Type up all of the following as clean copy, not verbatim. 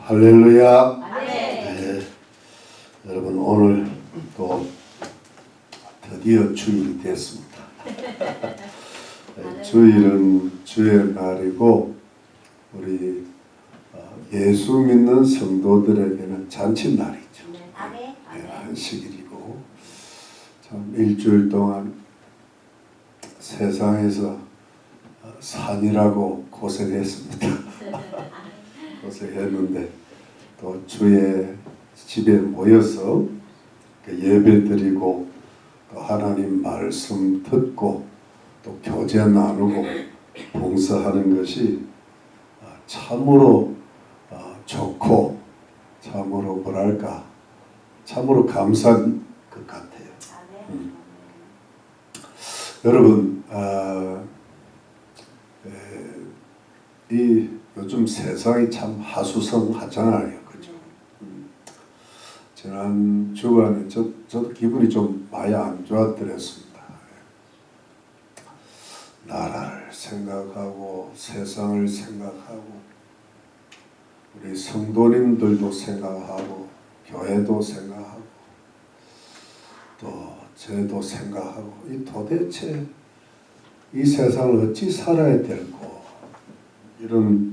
할렐루야. 네. 여러분 오늘 또 드디어 주일이 됐습니다. 주일은 주의 날이고 우리 예수 믿는 성도들에게는 잔칫날이죠. 네, 안식일이고 참 일주일 동안 세상에서 산이라고 고생했습니다. 고생했는데 또 주의 집에 모여서 예배드리고 또 하나님 말씀 듣고 또 교제 나누고 봉사하는 것이 참으로 좋고 참으로 뭐랄까 참으로 감사한 것 같아요. 여러분 이 요즘 세상이 참 하수성하잖아요. 그죠? 지난 주간에 저도 기분이 좀 많이 안 좋았더랬습니다. 나라를 생각하고 세상을 생각하고 우리 성도님들도 생각하고 교회도 생각하고 또 저도 생각하고 이 도대체 이 세상을 어찌 살아야 될고 이런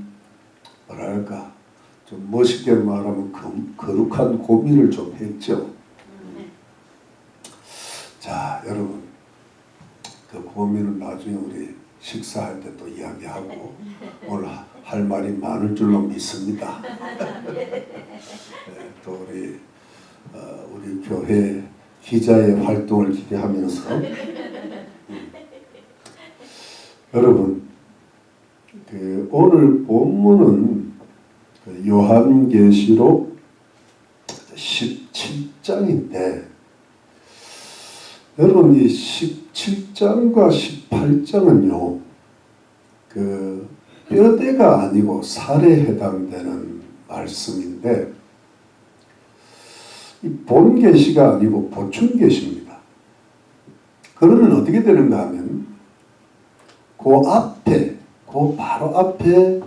뭐랄까 좀 멋있게 말하면 거룩한 고민을 좀 했죠. 자, 여러분 그 고민은 나중에 우리 식사할 때 또 이야기하고 오늘 할 말이 많을 줄로 믿습니다. 네, 또 우리 교회 기자의 활동을 기대하면서 여러분 오늘 본문은 요한계시록 17장인데 여러분 이 17장과 18장은요 뼈대가 아니고 살에 해당되는 말씀인데 이 본계시가 아니고 보충계시입니다. 그러면 어떻게 되는가 하면 그 바로 앞에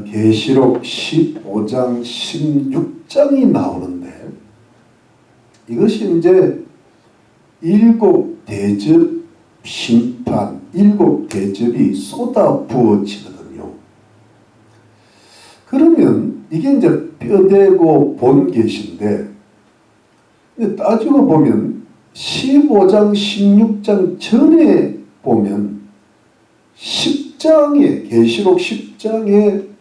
계시록 15장 16장이 나오는데 이것이 이제 일곱 대접 심판, 일곱 대접이 쏟아 부어지거든요. 그러면 이게 이제 뼈대고 본계시인데 따지고 보면 15장 16장 전에 보면 10장에 계시록 10장에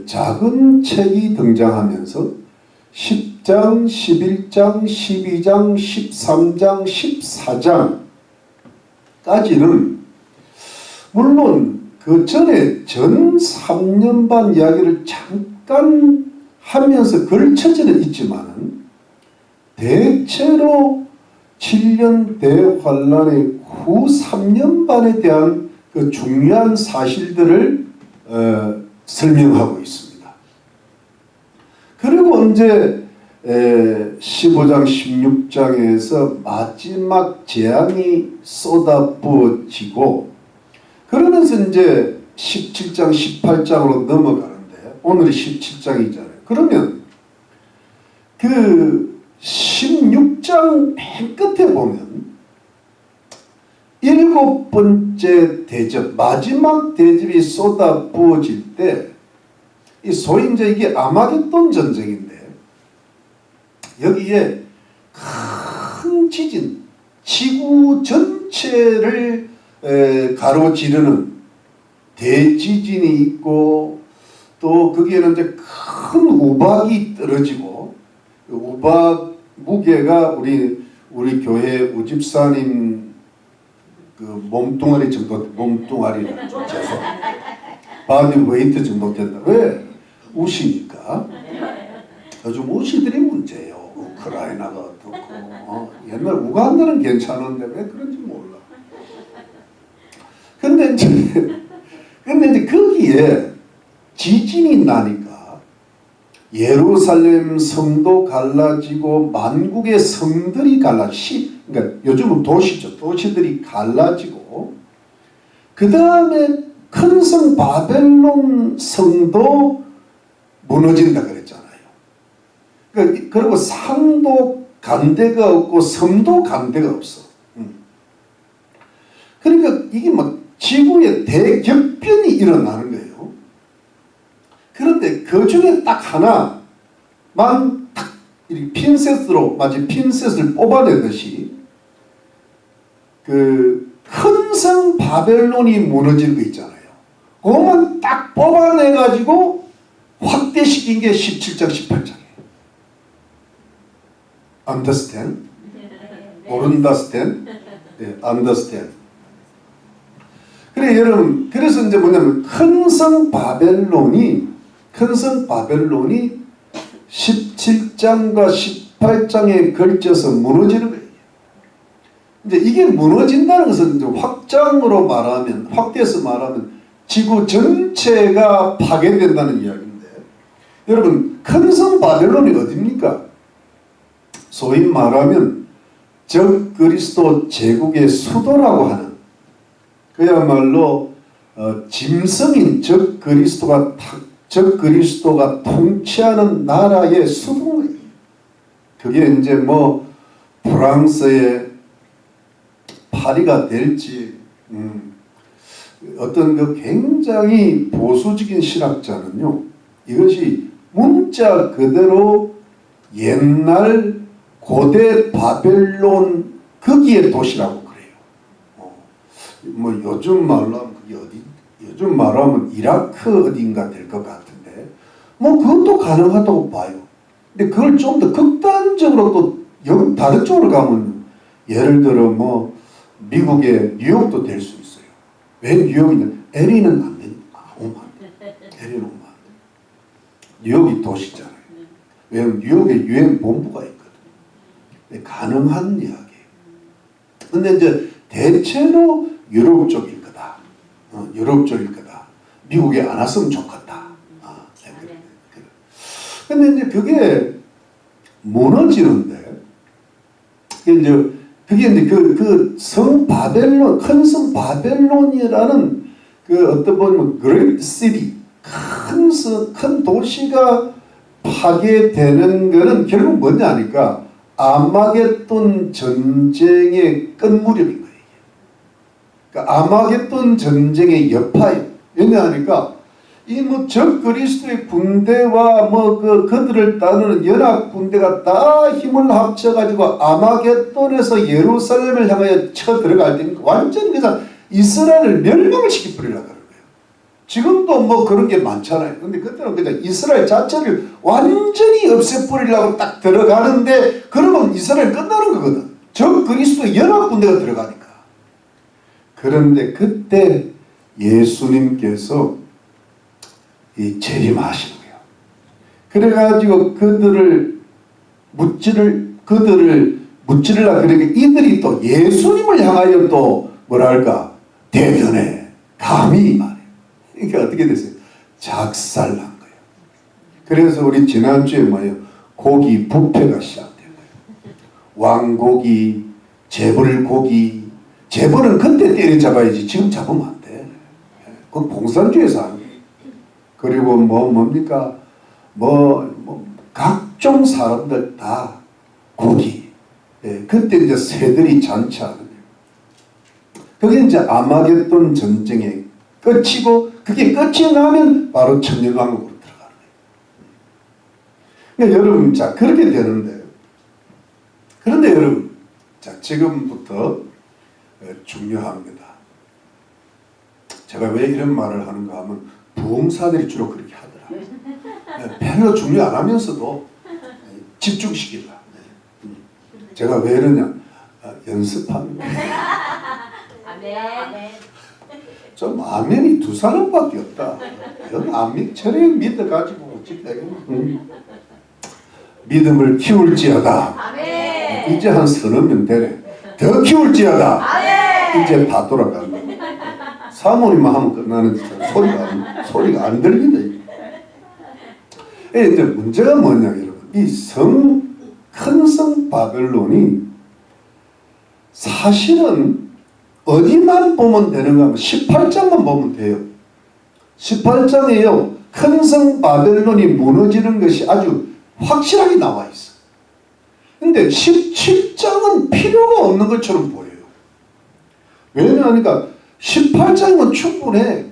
작은 책이 등장하면서 10장, 11장, 12장, 13장, 14장까지는 물론 그 전에 전 3년 반 이야기를 잠깐 하면서 걸쳐지는 있지만은 대체로 7년 대환란의 후 3년 반에 대한 그 중요한 사실들을 설명하고 있습니다. 그리고 이제 15장 16장에서 마지막 재앙이 쏟아부어지고 그러면서 이제 17장 18장으로 넘어가는데 오늘이 17장이잖아요. 그러면 그 16장 맨 끝에 보면 일곱 번째 대접, 마지막 대접이 쏟아 부어질 때, 이 소위 이제 이게 아마겟돈 전쟁인데, 여기에 큰 지진, 지구 전체를 가로지르는 대지진이 있고, 또 거기에는 이제 큰 우박이 떨어지고, 우박 무게가 우리 교회 우집사님 그 몸뚱아리 정도, 몸뚱아리는 죄송, 바디 웨이트 정도 된다. 왜? 우시니까. 요즘 우시들이 문제예요. 우크라이나가 어떻고 옛날 우간다는 괜찮은데 왜 그런지 몰라. 근데 이제 거기에 지진이 나니까 예루살렘 성도 갈라지고 만국의 성들이 그러니까 요즘은 도시죠. 도시들이 갈라지고 그 다음에 큰 성 바벨론 성도 무너진다 그랬잖아요. 그리고 산도 간대가 없고 섬도 간대가 없어. 그러니까 이게 막 지구에 대격변이 일어나는 거예요. 그런데 그 중에 딱 하나만 탁 이렇게 핀셋으로 마치 핀셋을 뽑아내듯이 그 큰 성 바벨론이 무너진 거 있잖아요. 그것만 딱 뽑아내가지고 확대시킨 게 17장 18장이에요. Understand? 모른다스텐? 네, understand. 그래 여러분, 그래서 이제 뭐냐면 큰 성 바벨론이 17장과 18장에 걸쳐서 무너지는 거예요. 이제 이게 무너진다는 것은 이제 확대해서 말하면 지구 전체가 파괴된다는 이야기인데, 여러분 큰 성 바벨론이 어디입니까? 소위 말하면 적그리스도 제국의 수도라고 하는, 그야말로 짐승인 적그리스도가 통치하는 나라의 수도예요. 그게 이제 뭐 프랑스의 파리가 될지, 어떤 그 굉장히 보수적인 신학자는요, 이것이 문자 그대로 옛날 고대 바벨론 거기에 도시라고 그래요. 뭐 요즘 말로 하면 그게 어디? 요즘 말로 하면 이라크 어딘가 될 것 같은데, 뭐 그것도 가능하다고 봐요. 근데 그걸 좀 더 극단적으로 또 다른 쪽으로 가면, 예를 들어 뭐 미국의 뉴욕도 될 수 있어요. 왜 뉴욕이냐? LA는 안 되니까. 오면 안 돼. LA는 오면 안 돼. 뉴욕이 도시잖아요. 왜냐면 뉴욕에 유엔 본부가 있거든. 가능한 이야기예요. 근데 이제 대체로 유럽 쪽일 거다. 유럽 쪽일 거다. 미국에 안 왔으면 좋겠다. 근데 이제 그게 무너지는데, 그게 이제 그 성 바벨론, 큰 성 바벨론이라는 그 어떤 보면 great city, 큰 도시가 파괴되는 거는 결국 뭐냐 하니까 아마겟돈 전쟁의 끝무렵인 거예요. 그러니까 아마겟돈 전쟁의 여파예요. 왜냐하니까 이 뭐 적그리스도의 군대와 뭐 그들을 따르는 연합 군대가 다 힘을 합쳐가지고 아마겟돈에서 예루살렘을 향하여 쳐 들어갈 때 완전히 그냥 이스라엘을 멸망을 시켜버리려고 하는 거예요. 지금도 뭐 그런 게 많잖아요. 근데 그때는 그냥 이스라엘 자체를 완전히 없애버리려고 딱 들어가는데, 그러면 이스라엘 끝나는 거거든. 적그리스도의 연합 군대가 들어가니까. 그런데 그때 예수님께서 재림하시는 거예요. 그래가지고 그들을 무찌르라. 그러니까 이들이 또 예수님을 향하여 또 뭐랄까 대변해 감히 말해. 그러니까 어떻게 됐어요? 작살난 거예요. 그래서 우리 지난주에 뭐예요? 고기 부패가 시작된 거예요. 왕고기, 재벌고기. 재벌은 그때 때려잡아야지 지금 잡으면 안 돼. 그건 공산주의에서 하는 거예요. 그리고 뭡니까? 각종 사람들 다 고기. 그때 이제 새들이 잔치하는 거예요. 그게 이제 아마겟돈 전쟁의 끝이고, 그게 끝이 나면 바로 천년왕국으로 들어가는 거예요. 그러니까 여러분, 자, 그렇게 되는데, 그런데 여러분, 자, 지금부터 중요합니다. 제가 왜 이런 말을 하는가 하면, 부흥사들이 주로 그렇게 하더라고요. 별로 중요 안 하면서도 집중시키려. 제가 왜 이러냐? 연습합니다. 아멘. 좀 아멘이 두 사람밖에 없다. 여기 아멘처럼 믿어가지고 믿음을 키울지어다. 아멘. 이제 한 서너 명 되네. 더 키울지어다. 아멘. 이제 다 돌아간다. 사모님만 하면 끝나는 소리가 안 들린다. 이제 문제가 뭐냐, 여러분. 이 큰 성 바벨론이 사실은 어디만 보면 되는가 하면 18장만 보면 돼요. 18장에요. 큰 성 바벨론이 무너지는 것이 아주 확실하게 나와 있어. 근데 17장은 필요가 없는 것처럼 보여요. 왜냐하니까 18장은 충분해.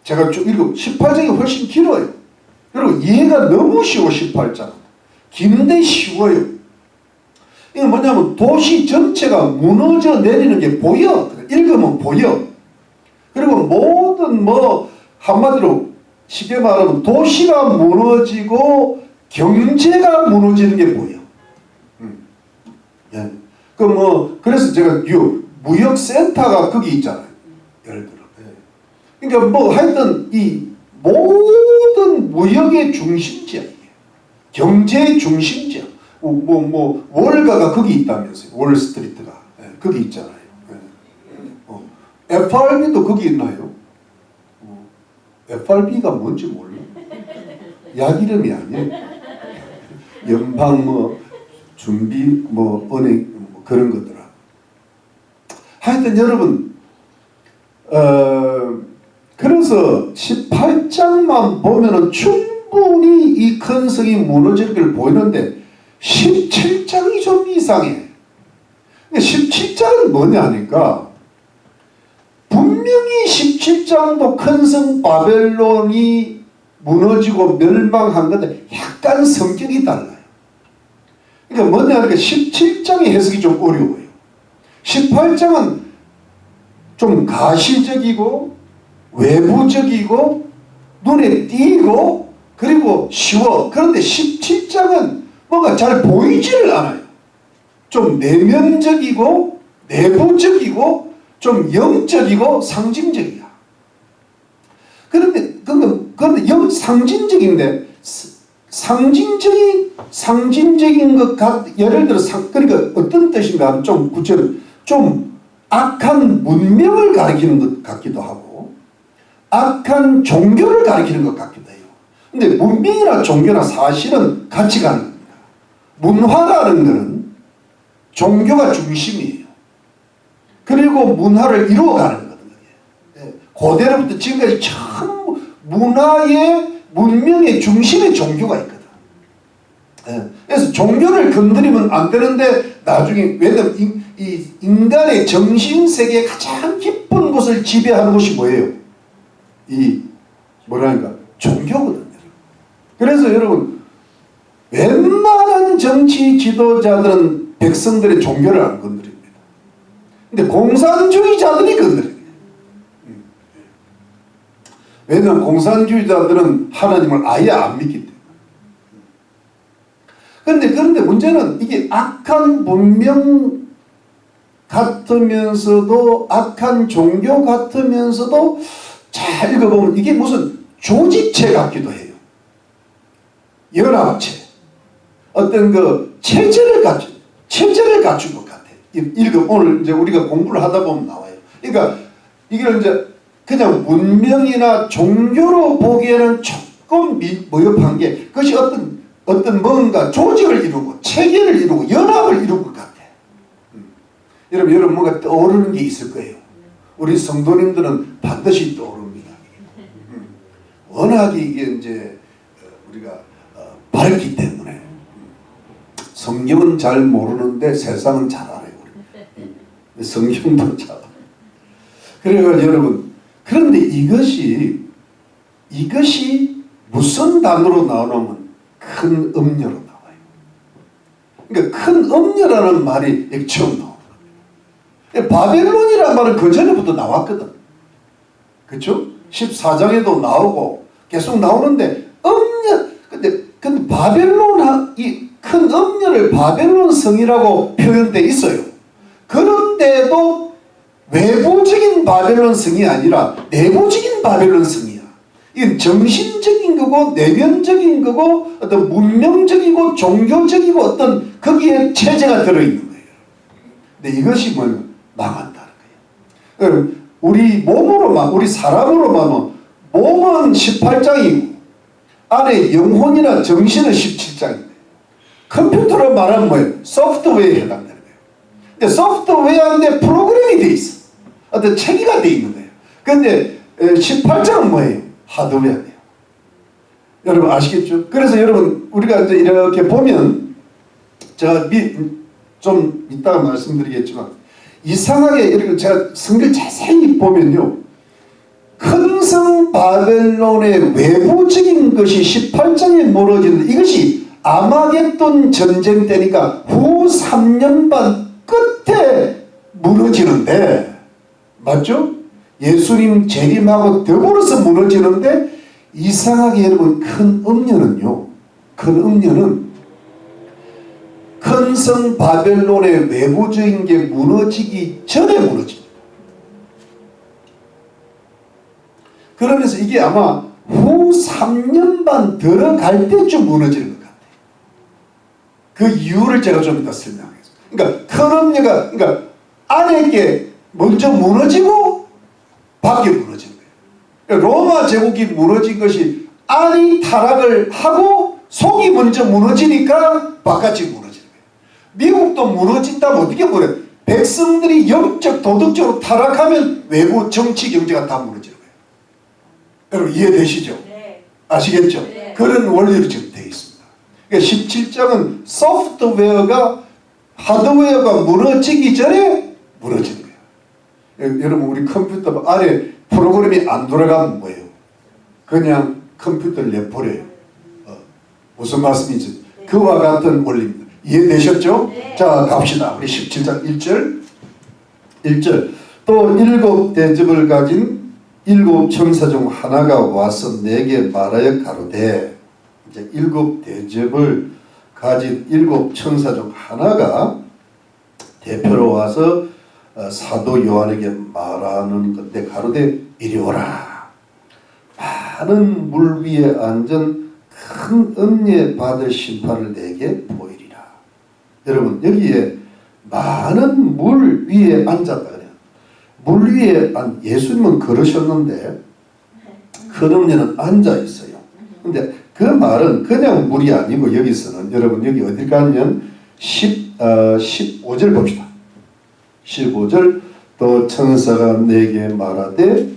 제가 쭉 읽어 18장이 훨씬 길어요. 그리고 이해가 너무 쉬워. 18장 긴데 쉬워요. 이건 뭐냐면 도시 전체가 무너져 내리는 게 보여. 읽으면 보여. 그리고 모든 한마디로 쉽게 말하면 도시가 무너지고 경제가 무너지는 게 보여. 예. 그래서 제가 무역센터가 거기 있잖아요. 예를 들어. 예. 그러니까 하여튼 이 모든 무역의 중심지야. 이게. 경제의 중심지야. 월가가 거기 있다면서요. 월스트리트가. 예. 거기 있잖아요. 예. FRB도 거기 있나요? FRB가 뭔지 몰라. 약 이름이 아니에요. 연방 준비 은행 그런 거더라. 하여튼 여러분 그래서 18장만 보면은 충분히 이 큰 성이 무너질 걸 보이는데 17장이 좀 이상해. 17장은 뭐냐니까 분명히 17장도 큰 성 바벨론이 무너지고 멸망한 건데 약간 성격이 달라요. 그러니까 뭐냐니까 17장의 해석이 좀 어려워요. 18장은 좀 가시적이고 외부적이고 눈에 띄고 그리고 쉬워. 그런데 17장은 뭔가 잘 보이지를 않아요. 좀 내면적이고 내부적이고 좀 영적이고 상징적이야. 그런데 상징적인데 상징적인 것 예를 들어 그러니까 어떤 뜻인가 하면 좀 구체적으로 좀 악한 문명을 가리키는 것 같기도 하고 악한 종교를 가리키는 것 같기도 해요. 근데 문명이나 종교나 사실은 같이 가는 겁니다. 문화라는 것은 종교가 중심이에요. 그리고 문화를 이루어가는 거거든요. 고대로부터 지금까지 참 문명의 중심에 종교가 있거든. 그래서 종교를 건드리면 안 되는데 나중에 왜냐면 이 인간의 정신세계의 가장 깊은 곳을 지배하는 것이 뭐예요? 종교거든요. 그래서 여러분 웬만한 정치 지도자들은 백성들의 종교를 안 건드립니다. 근데 공산주의자들이 건드립니다. 왜냐하면 공산주의자들은 하나님을 아예 안 믿기 때문에. 그런데 문제는 이게 악한 문명 같으면서도 악한 종교 같으면서도 잘 읽어보면 이게 무슨 조직체 같기도 해요. 연합체. 어떤 체제를 갖춘 것 같아요. 오늘 이제 우리가 공부를 하다 보면 나와요. 그러니까 이걸 이제 그냥 문명이나 종교로 보기에는 조금 미흡한 게 그것이 어떤 뭔가 조직을 이루고 체계를 이루고 연합을 이룬 것 같아. 여러분 뭔가 떠오르는 게 있을 거예요. 우리 성도님들은 반드시 떠오릅니다. 워낙 이게 이제 우리가 밝기 때문에 성경은 잘 모르는데 세상은 잘 알아요. 성경도 잘 알아요. 그래서 여러분 그런데 이것이 무슨 단어로 나오냐면 큰 음료로 나와요. 그러니까 큰 음료라는 말이 처음 나와요. 바벨론이라는 말은 그 전에부터 나왔거든. 그렇죠? 14장에도 나오고 계속 나오는데 근데 바벨론 이 큰 음녀를 바벨론 성이라고 표현되어 있어요. 그런데도 외부적인 바벨론 성이 아니라 내부적인 바벨론 성이야. 이건 정신적인 거고 내면적인 거고 어떤 문명적이고 종교적이고 어떤 거기에 체제가 들어있는 거예요. 근데 이것이 뭐냐면 망한다는 거예요. 우리 우리 사람으로만 몸은 18장이고 안에 영혼이나 정신은 17장입니다. 컴퓨터로 말하면 뭐예요? 소프트웨어에 해당되는 거예요. 근데 소프트웨어인데 프로그램이 돼 있어. 어떤 체계가 돼 있는 거예요. 근데 18장은 뭐예요? 하드웨어예요. 여러분 아시겠죠? 그래서 여러분 우리가 이제 이렇게 보면 제가 좀 이따가 말씀드리겠지만 이상하게 이렇게 제가 성경 자세히 보면요. 큰 성 바벨론의 외부적인 것이 18장에 무너지는데 이것이 아마겟돈 전쟁 때니까 후 3년 반 끝에 무너지는데 맞죠? 예수님 재림하고 더불어서 무너지는데 이상하게 여러분 큰 음료는요. 큰 음료는 큰 성 바벨론의 외부적인 게 무너지기 전에 무너집니다. 그러면서 이게 아마 후 3년 반 들어갈 때쯤 무너지는 것 같아요. 그 이유를 제가 좀 이따 설명하겠습니다. 그러니까 큰 음료가 그러니까 안에 게 먼저 무너지고 밖에 무너지는 거예요. 그러니까 로마 제국이 무너진 것이 안이 타락을 하고 속이 먼저 무너지니까 바깥이 무너지는 거예요. 미국도 무너진다면 어떻게 무너져요? 백성들이 영적 도덕적으로 타락하면 외부 정치 경제가 다 무너지는 거예요. 여러분 이해되시죠? 네. 아시겠죠? 네. 그런 원리로 지금 되어 있습니다. 그러니까 17장은 소프트웨어가 하드웨어가 무너지기 전에 무너지는 거예요. 여러분 우리 컴퓨터 안에 프로그램이 안 돌아가면 뭐예요? 그냥 컴퓨터를 내버려요. 무슨 말씀인지 네. 그와 같은 원리입니다. 이해되셨죠? 네. 자 갑시다. 우리 17장 1절 또 7 대접을 가진 7 천사 중 하나가 와서 내게 말하여 가로되 이제 7 대접을 가진 7 천사 중 하나가 대표로 와서 사도 요한에게 말하는 건데 가로되 이리 오라. 많은 물 위에 앉은 큰 은혜 받을 심판을 내게 보이리라. 여러분 여기에 많은 물 위에 앉았다 그래요. 물 위에 예수님은 걸으셨는데 큰 은혜는 앉아 있어요. 근데 그 말은 그냥 물이 아니고 여기서는 여러분 여기 어딜 가면 15절 봅시다. 15절 또 천사가 내게 말하되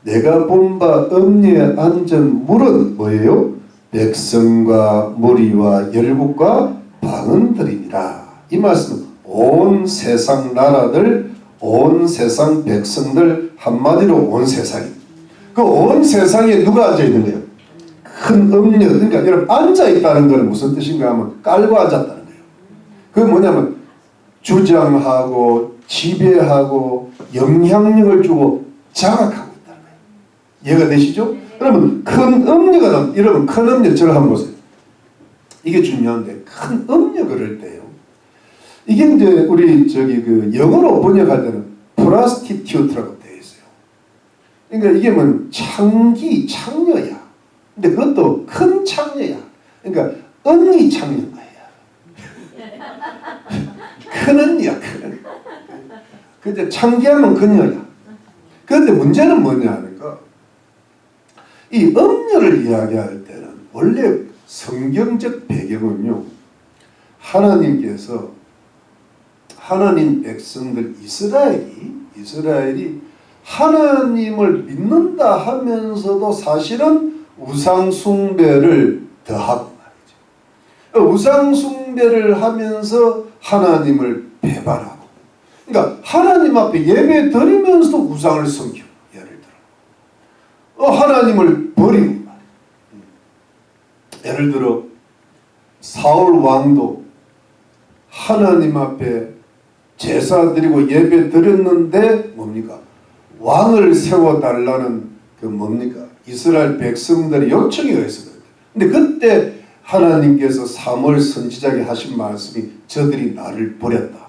내가 본 바 음리에 앉은 물은 뭐예요? 백성과 무리와 열국과 방언들이니라. 이 말씀은 온 세상 나라들 온 세상 백성들 한마디로 온 세상입니다. 그 온 세상에 누가 앉아 있는 거예요? 큰 음료. 그러니까 여러분 앉아 있다는 것은 무슨 뜻인가 하면 깔고 앉았다는 거예요. 그게 뭐냐면 주장하고 지배하고 영향력을 주고 장악하고 있다는 거예요. 이해가 되시죠? 그러면 큰 음료가 여러분 큰 음료 저를 한번 보세요. 이게 중요한데 큰 음료 그럴 때요. 이게 이제 우리 그 영어로 번역할 때는 prostitute라고 되어 있어요. 그러니까 이게 뭐 창녀야. 근데 그것도 큰 창녀야. 그러니까 언니 창녀인 거예요. 큰 언니야, 큰 언니. 근데 창기하면 그녀야. 그런데 문제는 뭐냐 하니까 이 음녀를 이야기할 때는 원래 성경적 배경은요. 하나님께서 하나님 백성들 이스라엘이 하나님을 믿는다 하면서도 사실은 우상숭배를 더하고 말이죠. 우상숭배를 하면서 하나님을 배반하고 그러니까 하나님 앞에 예배 드리면서도 우상을 섬기고 예를 들어 하나님을 버리고 말이에요. 예를 들어 사울 왕도 하나님 앞에 제사 드리고 예배 드렸는데 뭡니까? 왕을 세워달라는 그 뭡니까? 이스라엘 백성들의 요청이 있었거든요. 근데 그때 하나님께서 사무엘 선지자에게 하신 말씀이 저들이 나를 버렸다.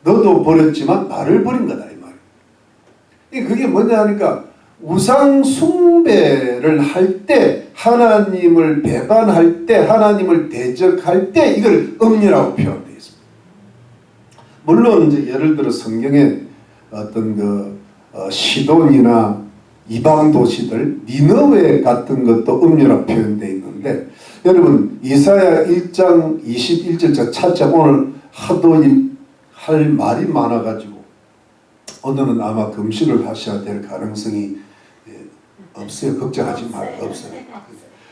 너도 버렸지만 나를 버린 거다 이 말이에요. 그게 뭐냐 하니까 우상 숭배를 할 때 하나님을 배반할 때 하나님을 대적할 때 이걸 음녀라고 표현되어 있습니다. 물론 이제 예를 들어 성경에 어떤 시돈이나 이방 도시들 니느웨 같은 것도 음녀라고 표현되어 있는데 여러분 이사야 1장 21절 저 찾자 오늘 하도 할 말이 많아가지고 오늘은 아마 금식을 하셔야 될 가능성이 없어요. 걱정하지 말고 없어요.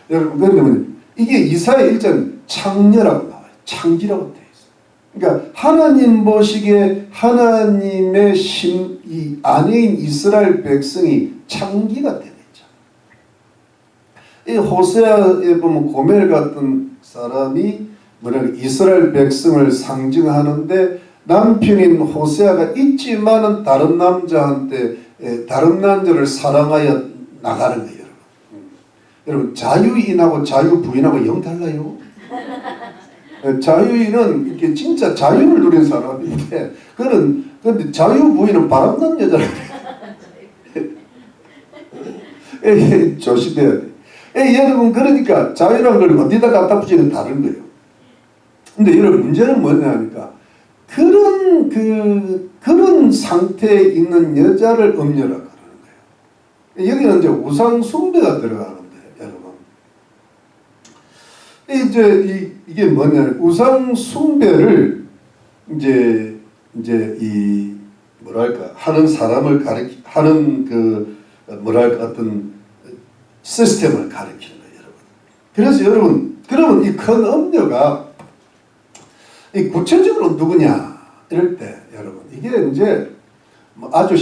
여러분, 그러면 이게 이사야 1장 창녀라고 나와요. 창기라고 되어 있어요. 그러니까 하나님 보시기에 하나님의 이 아내인 이스라엘 백성이 창기가 되어 있죠. 이 호세아에 보면 고멜 같은 사람이 이스라엘 백성을 상징하는데 남편인 호세아가 있지만은 다른 남자한테 다른 남자를 사랑하여 나가는 거예요. 여러분 자유인하고 자유부인하고 영 달라요. 자유인은 이렇게 진짜 자유를 누린 사람인데 그런데 자유부인은 바람난 여자라고 조심해야 돼. 여러분 그러니까 자유란 걸 어디다 갖다 붙이는 다른 거예요. 근데 여러분 문제는 뭐냐 하니까 그런 상태에 있는 여자를 음녀라 그러는 거예요. 여기는 이제 우상 숭배가 들어가는데 여러분 이게 뭐냐 우상 숭배를 이제 이 뭐랄까 하는 사람을 하는 어떤 시스템을 가리키는 거예요, 여러분. 그래서 여러분 그러면 이 큰 음녀가 이 구체적으로 누구냐 이럴 때 여러분 이게 이제 아주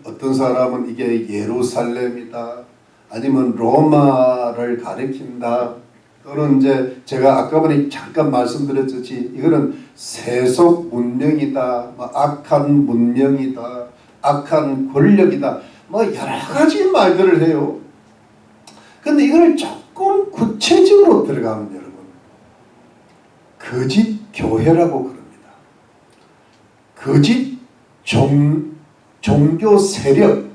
어떤 사람은 이게 예루살렘이다 아니면 로마를 가리킨다 또는 이제 제가 아까 전에 잠깐 말씀드렸듯이 이거는 세속 문명이다 악한 문명이다 악한 권력이다 여러 가지 말들을 해요. 근데 이걸 조금 구체적으로 들어가면 여러분 거짓 교회라고 그럽니다. 거짓 종교 세력,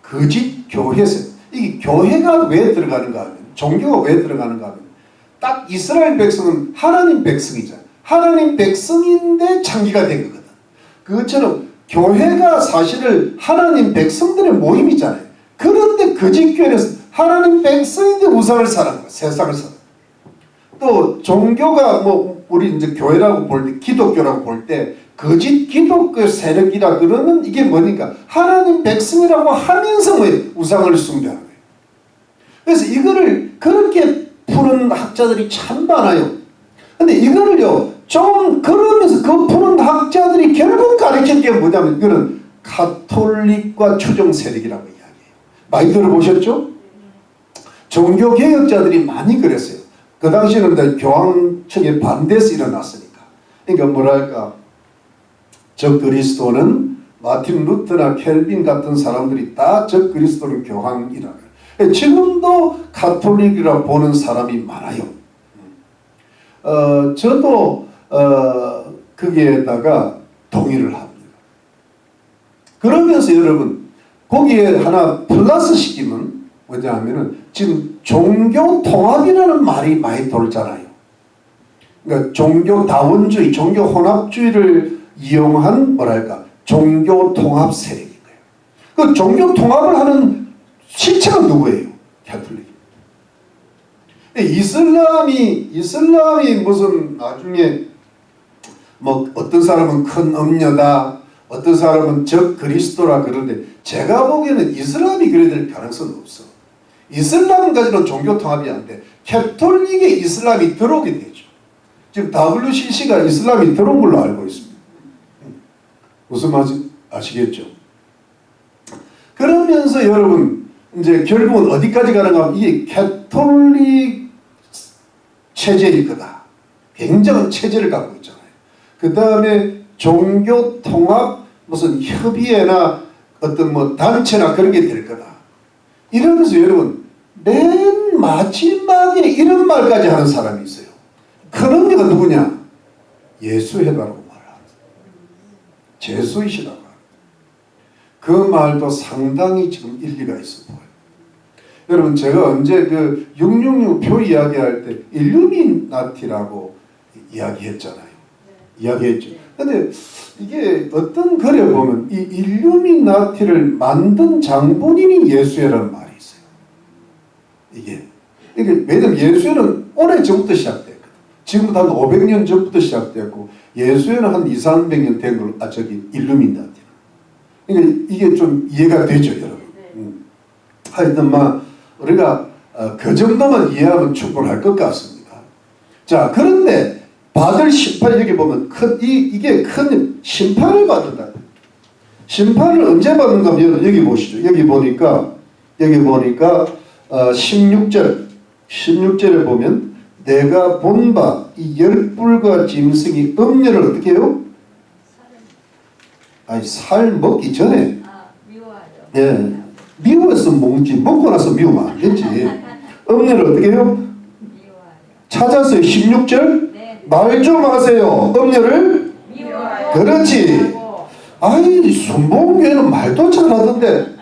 거짓 교회 세력. 이 교회가 왜 들어가는가 하면, 종교가 왜 들어가는가 하면, 딱 이스라엘 백성은 하나님 백성이잖아요. 하나님 백성인데 창기가 된 거거든. 그것처럼 교회가 사실은 하나님 백성들의 모임이잖아요. 그런데 거짓 교회는 하나님 백성인데 우상을 사는 거야. 세상을 사는 거야. 또 종교가 우리 이제 교회라고 볼 때 기독교라고 볼 때 거짓 기독교 세력이라 그러면 이게 뭐니까 하나님 백성이라고 하면서 우상을 숭배하는 거예요. 그래서 이거를 그렇게 푸는 학자들이 참 많아요. 근데 이거를요 좀 그러면서 그 푸는 학자들이 결국 가르친 게 뭐냐면 이거는 가톨릭과 추종 세력이라고 이야기해요. 많이 들어보셨죠? 종교개혁자들이 많이 그랬어요. 그 당시에는 교황청에 반대해서 일어났으니까. 그러니까 뭐랄까 적그리스도는 마틴 루터나 켈빈 같은 사람들이 다 적그리스도는 교황이라 그래요. 지금도 가톨릭이라 보는 사람이 많아요. 저도 거기에다가 동의를 합니다. 그러면서 여러분 거기에 하나 플러스 시키면 뭐냐 하면은 지금 종교 통합이라는 말이 많이 돌잖아요. 그러니까 종교 다원주의, 종교 혼합주의를 이용한 뭐랄까 종교 통합 세력인 거예요. 그 종교 통합을 하는 실체가 누구예요? 가톨릭. 이슬람이 무슨 나중에 어떤 사람은 큰 음녀다, 어떤 사람은 적 그리스도라 그러는데 제가 보기에는 이슬람이 그래야 될 가능성은 없어. 이슬람까지는 종교 통합이 안 돼. 가톨릭에 이슬람이 들어오게 되죠. 지금 WCC가 이슬람이 들어온 걸로 알고 있습니다. 무슨 말인지 아시겠죠? 그러면서 여러분 이제 결국은 어디까지 가는가 하면 이게 가톨릭 체제일 거다. 굉장한 체제를 갖고 있잖아요. 그 다음에 종교 통합 무슨 협의회나 어떤 단체나 그런 게 될 거다. 이러면서 여러분 맨 마지막에 이런 말까지 하는 사람이 있어요. 큰 언니가 누구냐? 예수회라고 말합니다. 제수이시라고 합니다. 그 말도 상당히 지금 일리가 있어 보여요. 여러분 제가 언제 그 666 표 이야기할 때 일루미나티라고 이야기했잖아요. 이야기했죠. 근데 이게 어떤 글에 보면 이 일루미나티를 만든 장본인이 예수회라는 말이 있어요. 이게 왜냐면 예수회는 오래 전부터 시작됐거든. 지금부터 한 500년 전부터 시작됐고 예수회는 한 200~300년 된 걸로 일루미나티. 그러니까 이게 좀 이해가 되죠, 여러분. 하여튼 우리가 그 정도만 이해하면 충분할 것 같습니다. 자, 그런데 받을 심판, 여기 보면 이게 큰 심판을 받는다. 심판을 언제 받는가 하면 여기 보시죠. 여기 보니까 16절에 보면 내가 본 바 이 열불과 짐승이 음녀를 어떻게 해요? 아니, 살 먹기 전에. 미워하죠. 네. 미워서 먹지, 먹고 나서 미우면 안 되지. 음녀를 어떻게 해요? 미워하죠. 찾았어요. 16절. 네. 말 좀 하세요. 음녀를. 미워하죠. 그렇지. 아이, 순복음교회는 말도 잘하던데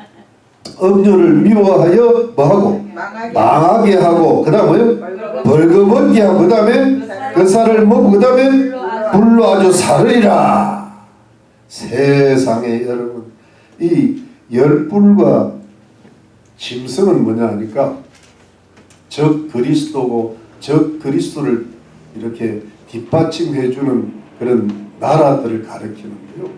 음녀를 미워하여 뭐하고? 망하게 하고, 그 다음에 벌거벗게 하고, 그 다음에 그 살을 먹고, 그 다음에 불로 아주 사르리라. 세상에 여러분, 이 열불과 짐승은 뭐냐 하니까 적 그리스도고, 적 그리스도를 이렇게 뒷받침해주는 그런 나라들을 가리키는데요.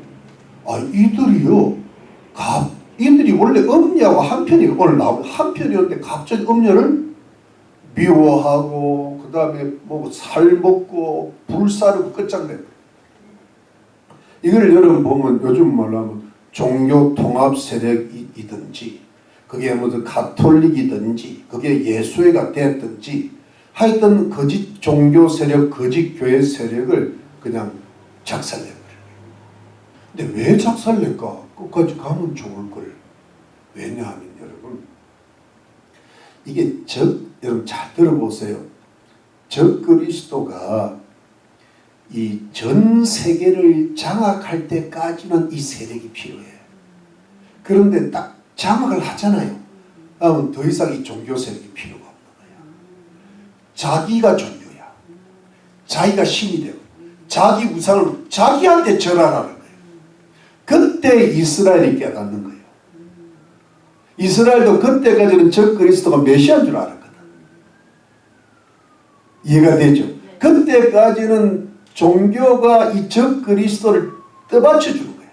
이들이 원래 음녀하고 한편이 오늘 나오고 한편이었는데 갑자기 음녀를 미워하고, 그 다음에 뭐 살 먹고 불사르고 끝장내. 이걸 여러분 보면 요즘 말하면 종교 통합 세력이든지, 그게 무슨 가톨릭이든지, 그게 예수회가 됐든지, 하여튼 거짓 종교 세력, 거짓 교회 세력을 그냥 작살내. 근데 왜 작살낼까? 끝까지 가면 좋을 걸. 왜냐하면 여러분, 이게 여러분 잘 들어보세요. 적 그리스도가 이 전 세계를 장악할 때까지는 이 세력이 필요해. 그런데 딱 장악을 하잖아요. 그러면 더 이상 이 종교 세력이 필요가 없는 거야. 자기가 종교야. 자기가 신이 되고, 자기 우상을 자기한테 절하라는 거예요. 그때 이스라엘이 깨닫는 거예요. 이스라엘도 그때까지는 적 그리스도가 메시아인 줄 알았거든. 이해가 되죠? 그때까지는 종교가 이 적 그리스도를 떠받쳐 주는 거야.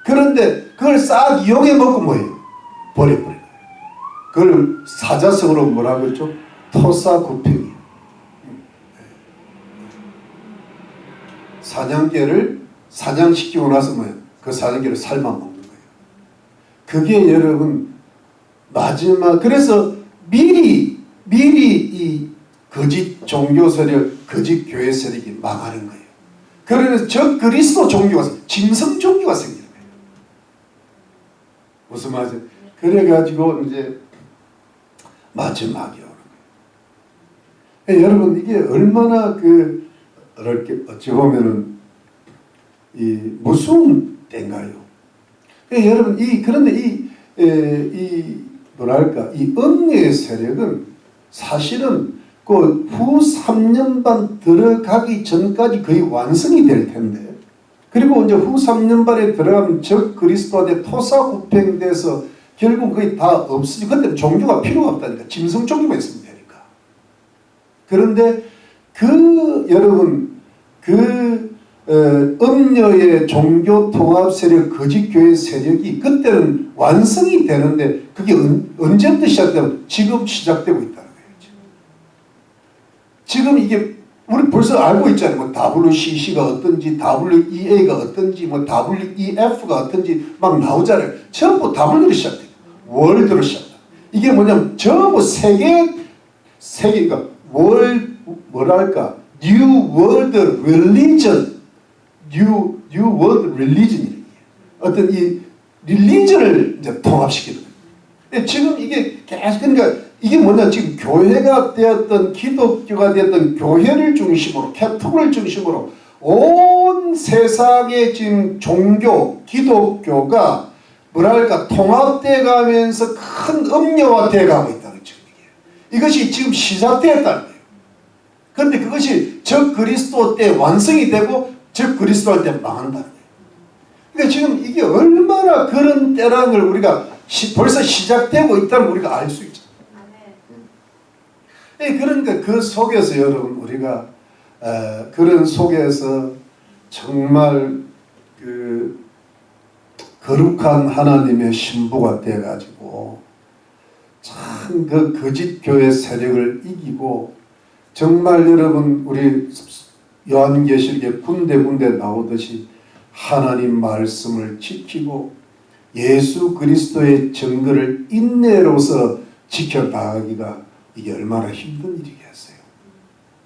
그런데 그걸 싹 이용해 먹고 뭐예요? 버려버린 거예요. 그걸 사자성어로 뭐라고 했죠? 토사구팽이에요. 사냥개를 사냥시키고 나서 뭐예요? 그 사냥개를 삶아 먹는 거예요. 그게 여러분 마지막, 그래서 미리 이 거짓 종교 세력, 거짓 교회 세력이 망하는 거예요. 그래서 적 그리스도 종교가, 짐승 종교가 생기는 거예요. 무슨 말이죠? 그래가지고 이제 마지막에 오는 거예요. 여러분 이게 얼마나 어찌 보면은 이 무서운 때인가요? 여러분 그런데 이 뭐랄까, 이 음녀의 세력은 사실은 그 후 3년 반 들어가기 전까지 거의 완성이 될 텐데, 그리고 이제 후 3년 반에 들어가면 적 그리스도한테 토사구팽돼서 결국 거의 다 없으니, 그때는 종교가 필요가 없다니까. 짐승 종교만 있으면 되니까. 그런데 여러분 음녀의 종교 통합 세력, 거짓 교회 세력이 그때는 완성이 되는데, 그게 언제부터 시작되면 지금 시작되고 있다는 거예요. 지금 이게 우리 벌써 알고 있잖아요. 뭐 WCC가 어떤지, WEA가 어떤지, 뭐 WEF가 어떤지 막 나오잖아요. 전부 W로 시작돼요. 월드로 시작돼요. 이게 뭐냐면 전부 세계가 뭐랄까, New World Religion, New World Religion이에요. 어떤 이 릴리전을 이제 통합시키는 거예요. 지금 이게 계속, 그러니까 이게 뭐냐, 지금 교회가 되었던, 기독교가 되었던 교회를 중심으로, 캐톨릭을 중심으로 온 세상의 지금 종교, 기독교가 뭐랄까 통합돼 가면서 큰 음료화돼 가고 있다는 거죠. 이것이 지금 시작되었다는 거예요. 그런데 그것이 적 그리스도 때 완성이 되고 적 그리스도 때 망한다는 거예요. 그러니까 지금 이게 얼마나 그런 때라는 걸 우리가 벌써 시작되고 있다는 걸 우리가 알 수 있죠. 그러니까 그 속에서 여러분 우리가 그런 속에서 정말 거룩한 하나님의 신부가 되어가지고 참 그 거짓 교회 세력을 이기고 정말 여러분 우리 요한계시록에 군데군데 나오듯이 하나님 말씀을 지키고 예수 그리스도의 증거를 인내로서 지켜나가기가 이게 얼마나 힘든 일이겠어요.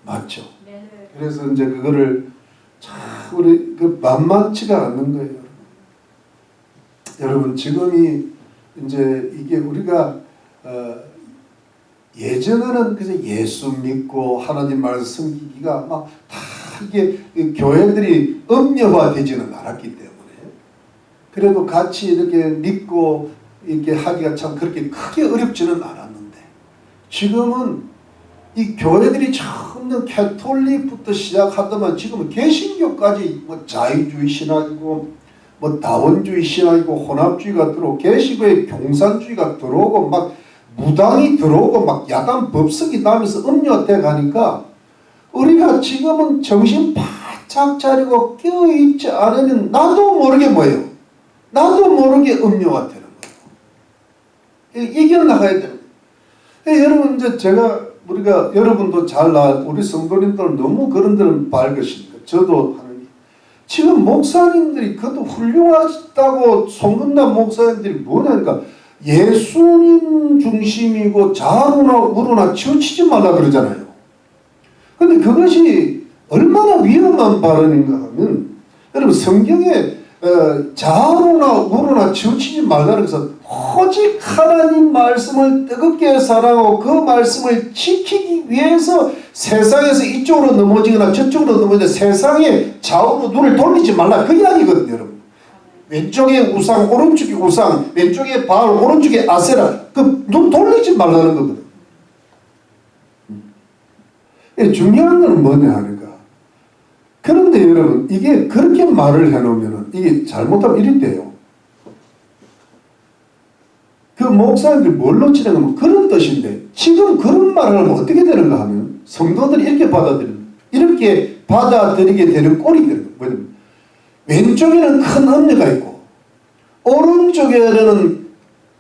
맞죠? 네. 그래서 이제 그거를 참 우리 그 만만치가 않는 거예요. 여러분 지금이 이제 이게 우리가 예전에는 그래서 예수 믿고 하나님 말씀 섬기기가 막 다 이게 교회들이 음료화되지는 않았기 때문에 그래도 같이 이렇게 믿고 이렇게 하기가 참 그렇게 크게 어렵지는 않았는데 지금은 이 교회들이 처음 캐톨릭부터 시작하더만 지금은 개신교까지 뭐 자유주의 신학이고 뭐 다원주의 신학이고 혼합주의가 들어오고 개신교의 공산주의가 들어오고 막 무당이 들어오고 막 야단 법석이 나면서 음료돼 가니까 우리가 지금은 정신 바짝 차리고 깨어있지 않으면 나도 모르게 뭐예요? 나도 모르게 음료가 되는 거예요. 이겨나가야 돼요. 여러분 이제 우리가 여러분도 우리 성도님들은 너무 그런 데는 밝으시니까 저도 하는 게 지금 목사님들이 그것도 훌륭하다고 송근남 목사님들이 뭐냐니까 예수님 중심이고 좌우나 우로나 치우치지 말라 그러잖아요. 근데 그것이 얼마나 위험한 발언인가 하면 여러분 성경에 좌우나 우로나 치우치지 말라는 것은 오직 하나님 말씀을 뜨겁게 사랑하고 그 말씀을 지키기 위해서 세상에서 이쪽으로 넘어지거나 저쪽으로 넘어지거나 세상에 좌우로 눈을 돌리지 말라 그 이야기거든요. 여러분 왼쪽에 우상 오른쪽에 우상 왼쪽에 바알 오른쪽에 아세라 그 눈 돌리지 말라는 거거든. 중요한 건 뭐냐 하니까 그런데 여러분 이게 그렇게 말을 해놓으면 이게 잘못하면 이리 돼요. 그 목사님들이 뭘로 치는 그런 뜻인데 지금 그런 말을 하면 어떻게 되는가 하면 성도들이 이렇게 받아들이게 되는 꼴이 되는 거예요. 왼쪽에는 큰 언니가 있고 오른쪽에는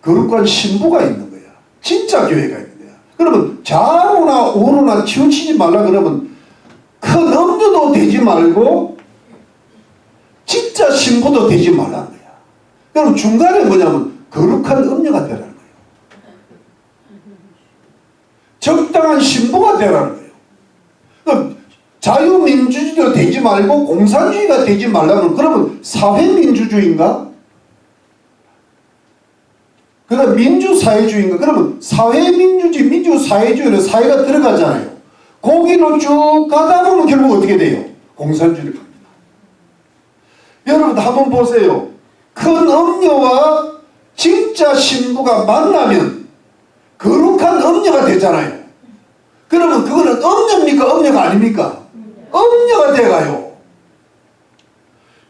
거룩한 신부가 있는 거야. 진짜 교회가 있는 거야. 그러면 좌우나 우로나 치우치지 말라 그러면 큰 엄두도 되지 말고 진짜 신부도 되지 말라는 거야. 그럼 중간에 뭐냐면 거룩한 음녀가 되라는 거예요. 적당한 신부가 되라는 거예요. 그럼 자유민주주의도 되지 말고 공산주의가 되지 말라면 그러면 사회민주주의인가? 그 다음 민주사회주의인가? 그러면 사회민주주의, 민주사회주의는 사회가 들어가잖아요. 거기로 쭉 가다 보면 결국 어떻게 돼요? 공산주의로 갑니다. 여러분 한번 보세요. 큰 음녀와 진짜 신부가 만나면 거룩한 음녀가 되잖아요. 그러면 그거는 음녀입니까? 음녀가 아닙니까? 음녀가 돼가요.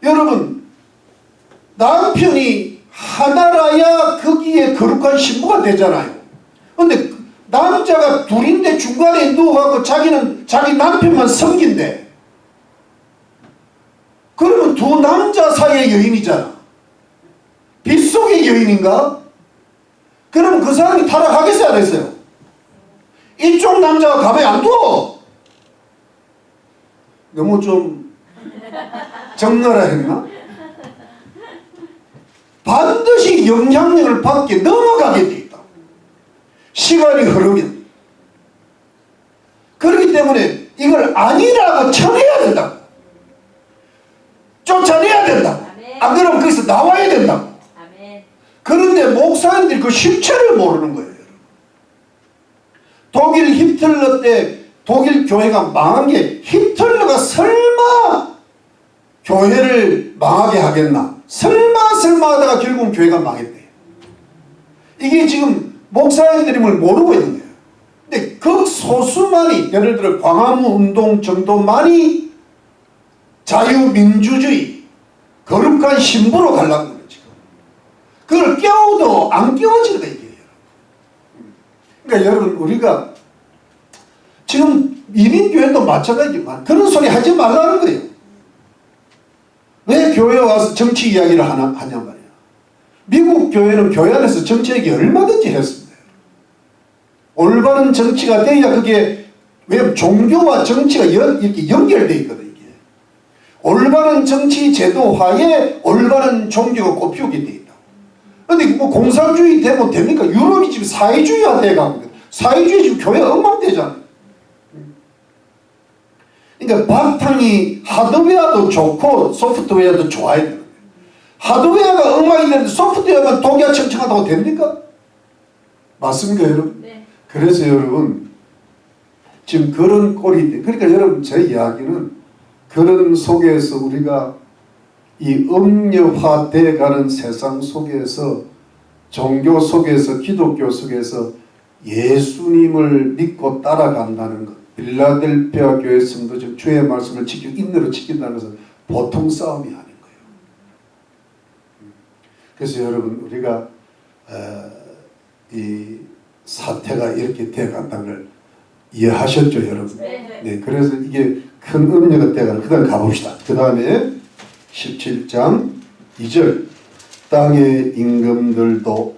여러분 남편이 하나라야 거기에 거룩한 신부가 되잖아요. 근데 남자가 둘인데 중간에 누워갖고 자기는 자기 남편만 섬긴대. 그러면 두 남자 사이의 여인이잖아. 빗속의 여인인가? 그러면 그 사람이 타락하겠어요? 안 했어요? 이쪽 남자가 가만히 안 둬. 너무 좀 적나라 했나? 반드시 영향력을 받게 넘어가게 돼 있다. 시간이 흐르면. 그렇기 때문에 이걸 아니라고 청해야 된다고. 쫓아내야 된다고. 안 그러면 거기서 나와야 된다고. 그런데 목사님들이 그 실체를 모르는 거예요. 독일 히틀러 때 독일 교회가 망한 게 히틀러가 설마 교회를 망하게 하겠나? 설마 하다가 결국은 교회가 망했대요. 이게 지금 목사님들이 뭘 모르고 있는 거예요. 근데 극소수만이 예를 들어 광화문 운동 정도만이 자유민주주의 거룩한 신부로 가려고 그래요. 지금 그걸 깨워도 안 깨워지는 거예요. 그러니까 여러분 우리가 지금 이민교회도 마찬가지지만 그런 소리 하지 말라는 거예요. 왜 교회에 와서 정치 이야기를 하냐 말이야. 미국 교회는 교회 안에서 정치 얘기 얼마든지 했습니다. 올바른 정치가 돼야 그게 왜 종교와 정치가 이렇게 연결되어 있거든요. 이게. 올바른 정치 제도 하에 올바른 종교가 꽃피우게 되어 있다. 근데 뭐 공산주의 되면 됩니까? 유럽이 지금 사회주의화 돼가거든. 사회주의 지금 교회 엉망되잖아. 그러니까 바탕이 하드웨어도 좋고 소프트웨어도 좋아야 되는 거예요. 하드웨어가 엉망이 되는데 소프트웨어만 독야청청하다고 됩니까? 맞습니까, 여러분? 네. 그래서 여러분 지금 그런 꼴이 그러니까 여러분 제 이야기는 그런 속에서 우리가 이 음녀화돼 가는 세상 속에서 종교 속에서 기독교 속에서 예수님을 믿고 따라간다는 것, 빌라델피아 교회 성도들 주의 말씀을 인내로 지킨다는 것은 보통 싸움이 아닌 거예요. 그래서 여러분 우리가 이 사태가 이렇게 돼간다는 걸 이해하셨죠, 여러분? 네. 네, 그래서 이게 큰 음료가 돼가는. 그 다음 가봅시다. 그 다음에 17장 2절 땅의 임금들도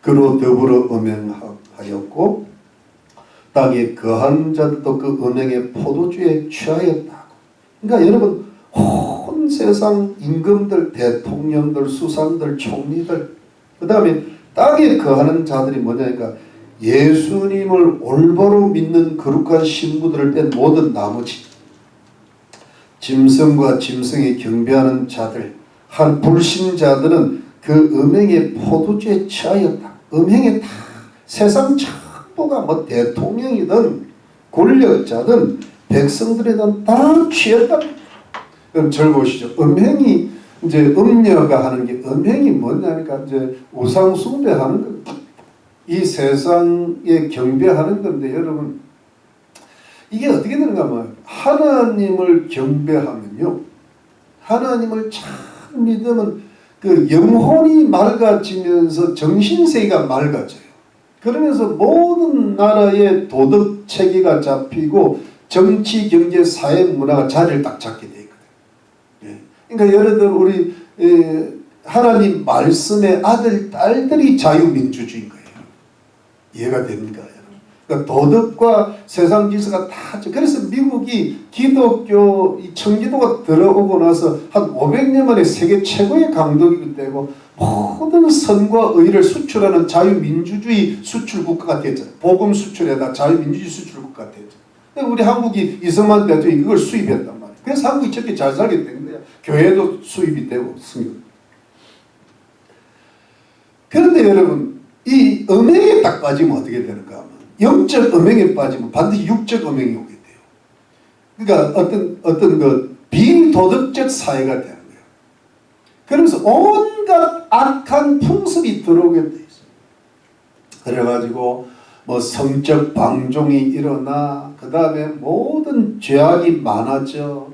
그로 더불어 음행하였고 땅에 거한 자들도 그 음행의 포도주에 취하였다고. 그러니까 여러분 온 세상 임금들, 대통령들, 수상들, 총리들 그 다음에 땅에 거하는 자들이 뭐냐니까 예수님을 올바로 믿는 거룩한 신부들을 뺀 모든 나머지 짐승과 짐승에 경배하는 자들, 한 불신자들은 그 음행의 포도주에 취하였다. 음행에 다 세상 전부가 뭐 대통령이든 권력자든 백성들이든 다 취했다. 그럼 절 보시죠. 음행이 이제 음녀가 하는 게 음행이 뭐냐니까 이제 우상 숭배하는 겁니다. 이 세상에 경배하는 건데 여러분 이게 어떻게 되는가 하면 하나님을 경배하면요 하나님을 잘 믿으면 그 영혼이 맑아지면서 정신세계가 맑아져요. 그러면서 모든 나라의 도덕 체계가 잡히고 정치, 경제, 사회, 문화가 자리를 딱 잡게 돼 있거든요. 그러니까 예를 들어 우리 하나님 말씀의 아들, 딸들이 자유민주주의인 거예요. 이해가 됩니까? 그러니까 도덕과 세상 질서가 다 그래서 미국이 기독교 이 청기도가 들어오고 나서 한 500년 만에 세계 최고의 강국이 되고 모든 선과 의를 수출하는 자유민주주의 수출 국가가 됐잖아요. 복음 수출에다 자유민주주의 수출 국가가 됐죠. 우리 한국이 이승만 대통령이 그걸 수입했단 말이에요. 그래서 한국이 저렇게 잘 살게 된 거예요. 교회도 수입이 되고 있습니다. 그런데 여러분 이 음행에 딱 빠지면 어떻게 되는가 하면 영적 음행에 빠지면 반드시 육적 음행이 오게 돼요. 그러니까 어떤 그 비도덕적 사회가 되는 거예요. 그러면서 온갖 악한 풍습이 들어오게 돼 있어요. 그래가지고 뭐 성적 방종이 일어나 그 다음에 모든 죄악이 많아져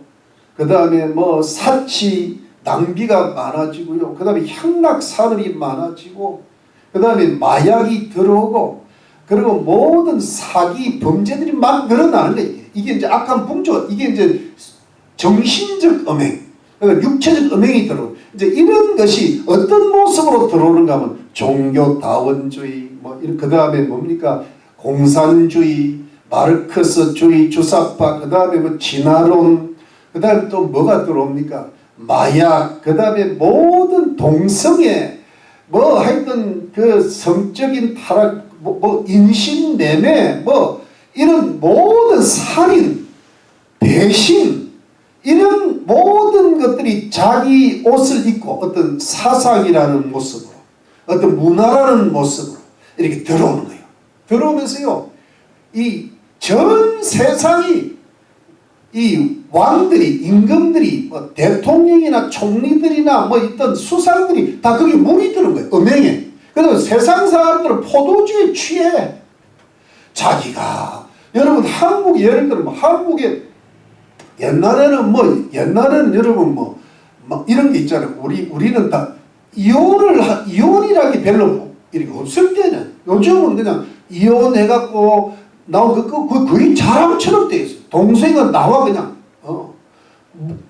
그 다음에 뭐 사치 낭비가 많아지고요. 그 다음에 향락 산업이 많아지고 그 다음에 마약이 들어오고 그리고 모든 사기 범죄들이 막 늘어나는 거예요. 이게 이제 악한 풍조, 이게 이제 정신적 음행, 그러니까 육체적 음행이 들어오고 이제 이런 것이 어떤 모습으로 들어오는가 하면 종교다원주의, 뭐 그 다음에 뭡니까 공산주의, 마르크스주의, 주사파, 그 다음에 뭐 진화론, 그 다음에 또 뭐가 들어옵니까? 마약, 그 다음에 모든 동성애, 뭐 하여튼 그 성적인 타락, 뭐 인신매매, 뭐 이런 모든 살인, 배신 이런 모든 것들이 자기 옷을 입고 어떤 사상이라는 모습으로 어떤 문화라는 모습으로 이렇게 들어오는 거예요. 들어오면서요 이 전 세상이 이 왕들이 임금들이 뭐 대통령이나 총리들이나 뭐 있던 수상들이 다 거기 물이 드는 거예요. 음행에. 그래서 세상 사람들은 포도주에 취해. 자기가 여러분 한국 예를 들면 한국에 옛날에는 여러분 뭐 이런 게 있잖아요. 우리는 다 이혼이라는 게 별로 이렇게 없을 때는 요즘은 그냥 이혼해갖고 나온 그 거의 자랑처럼 돼 있어요. 동생은 나와 그냥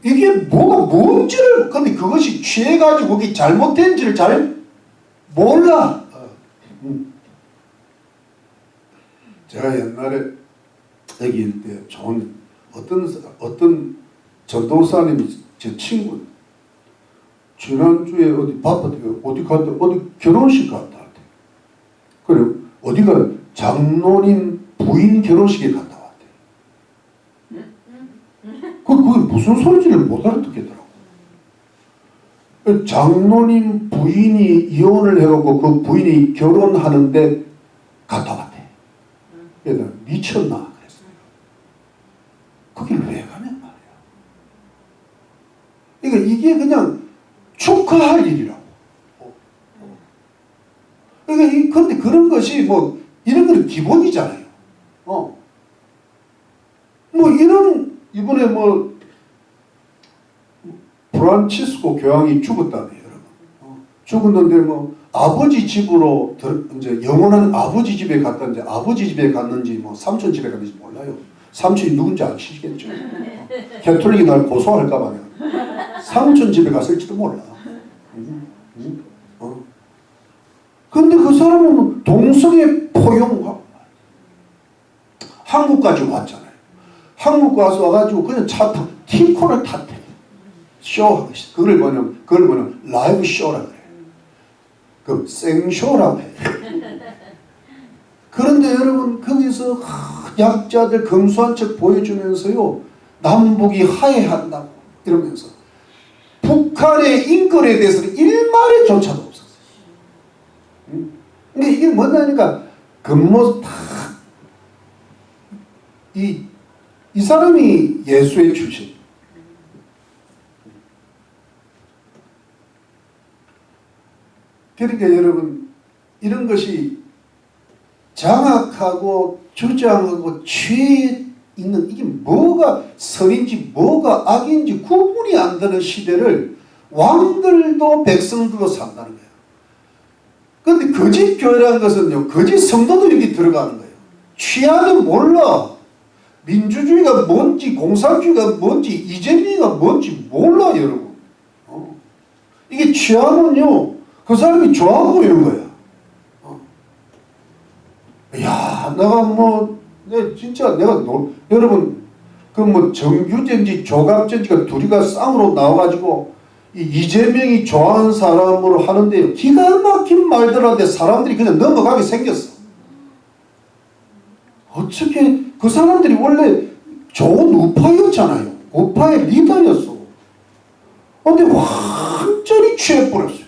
이게 뭐가 뭔지를 근데 그것이 취해가지고 그게 잘못된지를 잘 몰라. 제가 옛날에 애기일 때 좋은 어떤 전도사님이 제 친구 지난주에 어디 바빴대 어디 갔다 어디 결혼식 갔다 왔대. 그래 어디가 장로님 부인 결혼식에 갔다 왔대. 그게 무슨 소리인지를 못 알아듣겠더라고. 장로님 부인이 이혼을 해갖고 그 부인이 결혼하는데 갔다 왔대. 그래서 미쳤나 그랬어요. 거길 왜 가면 말이야. 그러니까 이게 그냥 축하할 일이라고. 그러니까 그런데 그런 것이 뭐 이런 거는 기본이잖아요. 뭐 이런 이번에 뭐 프란치스코 교황이 죽었다네요, 여러분. 죽었는데 뭐 아버지 집으로 이제 영원한 아버지 집에 갔다는데 아버지 집에 갔는지 뭐 삼촌 집에 갔는지 몰라요. 삼촌이 누군지 아시겠죠. 캐톨릭이 날 고소할까봐 내가 삼촌 집에 갔을지도 몰라. 그런데 그 사람은 동성애 포용하고 한국까지 왔잖아요. 한국 와서 와가지고 그냥 차 타고 티콘을 탔대. 쇼 그걸 뭐냐면 라이브 쇼라 그래. 그 생쇼라고 해. 그런데 여러분 거기서 약자들 검소한 척 보여주면서요 남북이 화해한다고 이러면서 북한의 인권에 대해서는 일말의조차도 없었어요. 근데 이게 뭐냐니까 겉모습 이 사람이 예수의 출신. 그러니까 여러분 이런 것이 장악하고 주장하고 취해 있는 이게 뭐가 선인지 뭐가 악인지 구분이 안 되는 시대를 왕들도 백성들도 산다는 거예요. 그런데 거짓 교회라는 것은요 거짓 성도들이 여기 들어가는 거예요. 취하는 몰라. 민주주의가 뭔지 공산주의가 뭔지 이재명이가 뭔지 몰라 여러분. 이게 취하면요 그 사람이 좋아 보이는 거야. 야, 여러분, 그 뭐 정규제인지 조갑제인지가 둘이가 쌍으로 나와가지고 이재명이 좋아하는 사람으로 하는데요. 기가 막힌 말들 하는데 사람들이 그냥 넘어가게 생겼어. 어떻게, 그 사람들이 원래 좋은 우파였잖아요. 우파의 리더였어. 근데 완전히 취해버렸어요.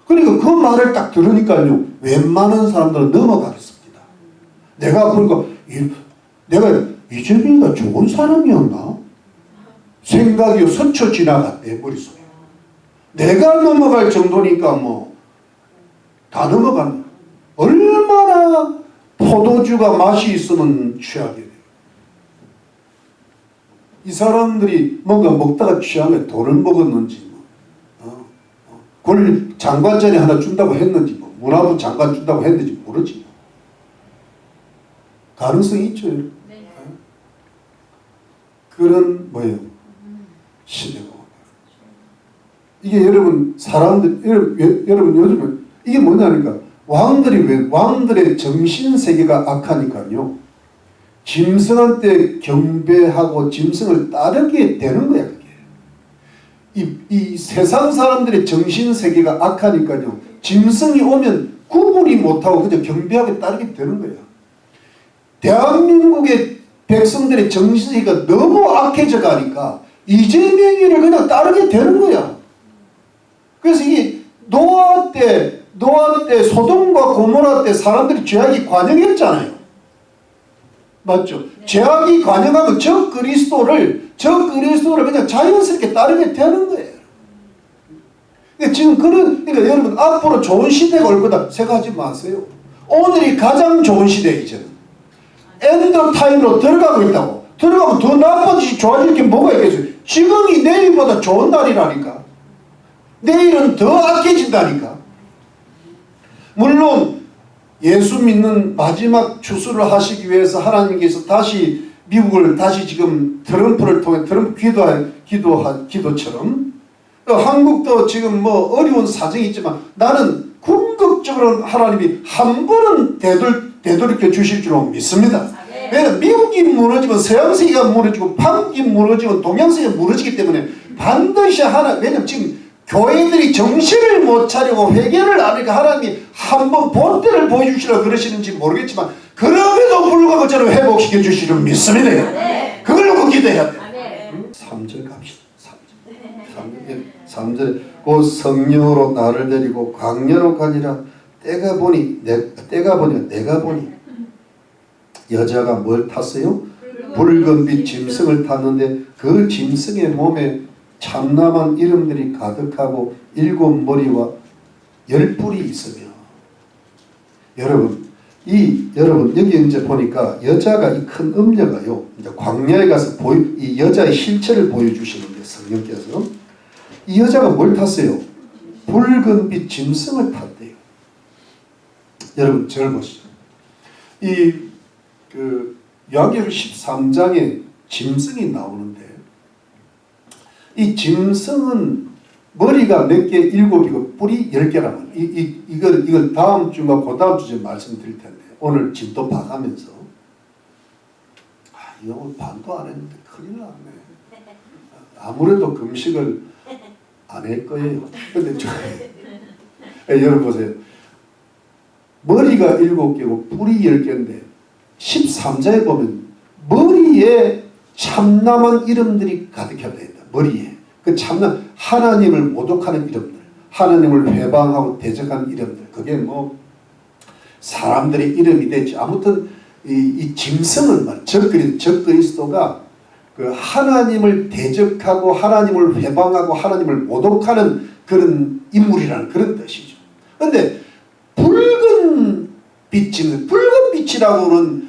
그러니까 그 말을 딱 들으니까요 웬만한 사람들은 넘어가겠습니다. 내가 그러니까 내가 이재명이가 좋은 사람이었나? 생각이 스쳐 지나갔대 머릿속에. 내가 넘어갈 정도니까 뭐 다 넘어갔네. 얼마나 포도주가 맛이 있으면 취하게 돼요. 이 사람들이 뭔가 먹다가 취하면 돈을 먹었는지 그걸 장관자리 하나 준다고 했는지 뭐 문화부 장관 준다고 했는지 모르지. 가능성이 있죠. 네. 그런 뭐예요? 시대가 이게 여러분 사람들 여러분 요즘은 이게 뭐냐니까 왕들의 정신 세계가 악하니까요. 짐승한테 경배하고 짐승을 따르게 되는 거야. 이 세상 사람들의 정신 세계가 악하니까요. 짐승이 오면 구분이 못하고 그냥 경배하게 따르게 되는 거예요. 대한민국의 백성들의 정신 세계가 너무 악해져 가니까 이재명이를 그냥 따르게 되는 거야. 그래서 이 노아 때 소돔과 고모라 때 사람들이 죄악이 관영했잖아요. 맞죠? 네. 죄악이 관영하면 저 그리스도를 그냥 자연스럽게 따르게 되는 거예요. 그러니까 지금 그러니까 여러분 앞으로 좋은 시대가 올 거다 생각하지 마세요. 오늘이 가장 좋은 시대 이제는. 엔더 타임으로 들어가고 있다고. 들어가면 더 나빠지지 좋아질 게 뭐가 있겠어요. 지금이 내일보다 좋은 날이라니까. 내일은 더 악해진다니까. 물론 예수 믿는 마지막 추수를 하시기 위해서 하나님께서 다시 미국을 다시 지금 트럼프를 통해 트럼프 기도처럼 한국도 지금 뭐 어려운 사정이 있지만 나는 궁극적으로 하나님이 한 번은 되돌이켜 주실 줄로 믿습니다. 네. 왜냐하면 미국이 무너지면 서양세계가 무너지고 한국이 무너지면 동양세계가 무너지기 때문에 반드시 왜냐하면 지금 교회들이 정신을 못 차리고 회개를 안 하니까 하나님이 한번 본때를 보여주시려고 그러시는지 모르겠지만 그럼에도 불구하고 저는 회복시켜 주시려 믿습니다. 네. 그걸 놓고 기도해야 돼요. 네. 3절 갑시다. 3절 곧 성령으로 나를 데리고 광야로 가니라. 때가 보니 내가 보니 여자가 뭘 탔어요? 붉은빛 짐승을 탔는데 그 짐승의 몸에 참남한 이름들이 가득하고 7머리와 10뿔이 있으며. 여러분 여기 이제 보니까 여자가 이 큰 음녀가요 이제 광야에 가서 이 여자의 실체를 보여주시는데 성령께서 이 여자가 뭘 탔어요? 붉은빛 짐승을 탔대요. 여러분 저를 보시죠. 요한계시록 13장에 짐승이 나오는데 이 짐승은 머리가 몇 개? 7이고 뿔이 10개라면 이걸 다음 주가 그 다음 주에 말씀드릴 텐데 오늘 진도 봐가면서 이거 반도 안 했는데 큰일 났네. 아무래도 금식을 안 할 거예요. 근데 여러분 보세요. 머리가 7개고 뿔이 10개인데 13장에 보면 머리에 참남한 이름들이 가득하다 했다. 머리에. 그 참남 하나님을 모독하는 이름들, 하나님을 회방하고 대적하는 이름들. 그게 뭐 사람들의 이름이 됐지. 아무튼 이 짐승은 말 적그리스도가 그 하나님을 대적하고 하나님을 회방하고 하나님을 모독하는 그런 인물이라는 그런 뜻이죠. 그런데 붉은 빛이라고는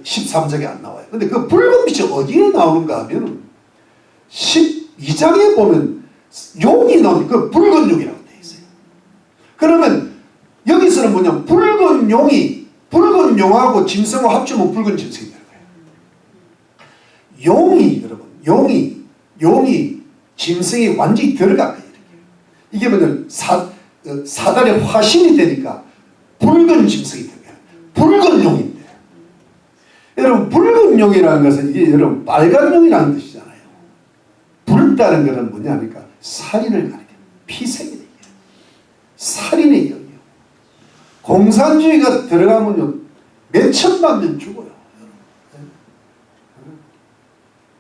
13장에 안 나와요. 근데 그 붉은 빛이 어디에 나오는가 하면 12장에 보면 용이 나오는 그 붉은 용이라고 되어 있어요. 그러면 여기서는 뭐냐면 붉은 용하고 짐승하고 합치면 붉은 짐승이 되는 거예요. 용이 짐승이 완전히 들어간 거예요. 이게 뭐냐면 사단의 화신이 되니까 붉은 짐승이 되는 거예요. 붉은 용인데 여러분 붉은 용이라는 것은 이게 여러분 빨간 용이라는 뜻이잖아요. 붉다는 것은 뭐냐 하니까 살인을 가리켜 피생이 되게 살인의 영이요. 공산주의가 들어가면요 몇 천만 명 죽어요.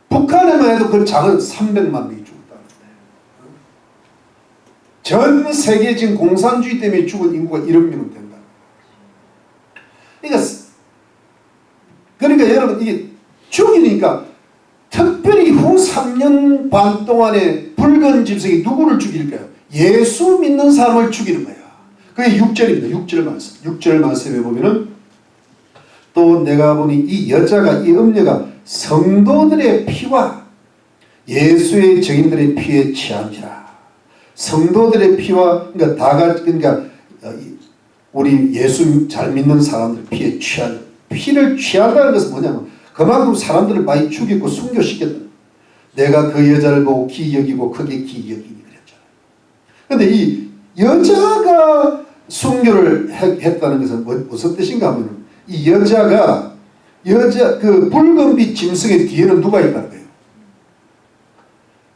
북한에만 해도 그 작은 300만 명이 죽었다는데 전 세계 지금 공산주의 때문에 죽은 인구가 1억 명은 된다. 그러니까 여러분 이게 죽이니까 특별히 후 3년 반 동안에 붉은 짐승이 누구를 죽일까요? 예수 믿는 사람을 죽이는 거야. 그게 6절입니다. 6절 말씀에 보면은 또 내가 보니 이 여자가 이 음녀가 성도들의 피와 예수의 증인들의 피에 취한지라. 성도들의 피와 그러니까 우리 예수 잘 믿는 사람들 피에 피를 취한다는 것은 뭐냐면 그만큼 사람들을 많이 죽이고 순교시켰다. 내가 그 여자를 보고 기이 여기고 크게 기이 여기니 그랬잖아요. 그런데 이 여자가 순교를 했다는 것은 무슨 뜻인가 하면 이 여자 그 붉은빛 짐승의 뒤에는 누가 있다는 거예요?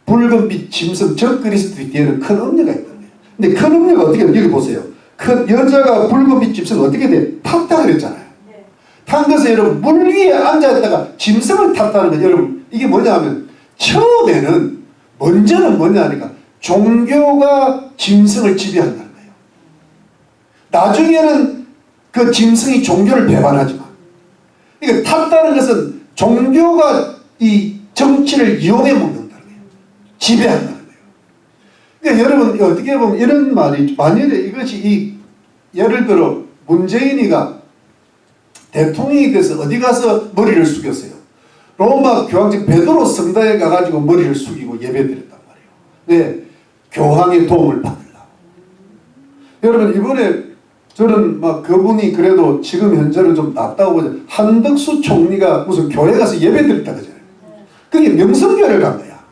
붉은빛 짐승 적그리스도 뒤에는 큰 음녀가 있다는 거예요. 근데 큰 음녀가 어떻게 돼요? 여기 보세요. 큰 여자가 붉은빛 짐승 어떻게 돼? 탔다 그랬잖아요. 탄 것은 여러분 물 위에 앉아있다가 짐승을 탔다는 거예요. 여러분 이게 뭐냐 하면 먼저는 뭐냐 하니까 종교가 짐승을 지배한다는 거예요. 나중에는 그 짐승이 종교를 배반하지만 그러니까 탔다는 것은 종교가 이 정치를 이용해 먹는다는 거예요. 지배한다는 거예요. 그러니까 여러분 어떻게 보면 이런 말이 만약에 이것이 예를 들어 문재인이가 대통령이 돼서 어디 가서 머리를 숙였어요. 로마 교황청 베드로 성당에 가가지고 머리를 숙이고 예배드렸단 말이에요. 네, 교황의 도움을 받으려고. 여러분 이번에 저는 막 그분이 그래도 지금 현재는 좀 낫다고 보죠. 한덕수 총리가 무슨 교회 가서 예배드렸다 그러잖아요. 그게 명성교회를 간 거야.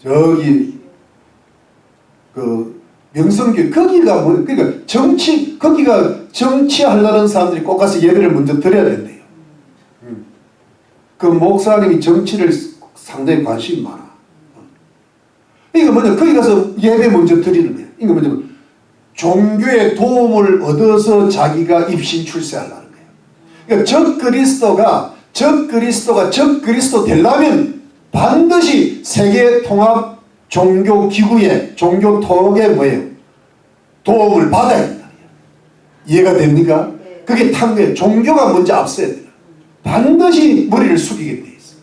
저기 그 명성교회 거기가 뭐 그러니까 거기가 정치하려는 사람들이 꼭 가서 예배를 먼저 드려야 된대요. 그 목사님이 정치를 상당히 관심이 많아. 이거 뭐냐, 거기 가서 예배 먼저 드리는 거예요. 이거 뭐냐, 종교의 도움을 얻어서 자기가 입신 출세하려는 거예요. 그러니까 적 그리스도 되려면 반드시 세계 통합 종교 기구의 종교 통합의 뭐예요? 도움을 받아야 된다. 이해가 됩니까? 네. 그게 탄 거예요. 종교가 먼저 앞서야 돼요. 반드시 머리를 숙이게 돼 있어.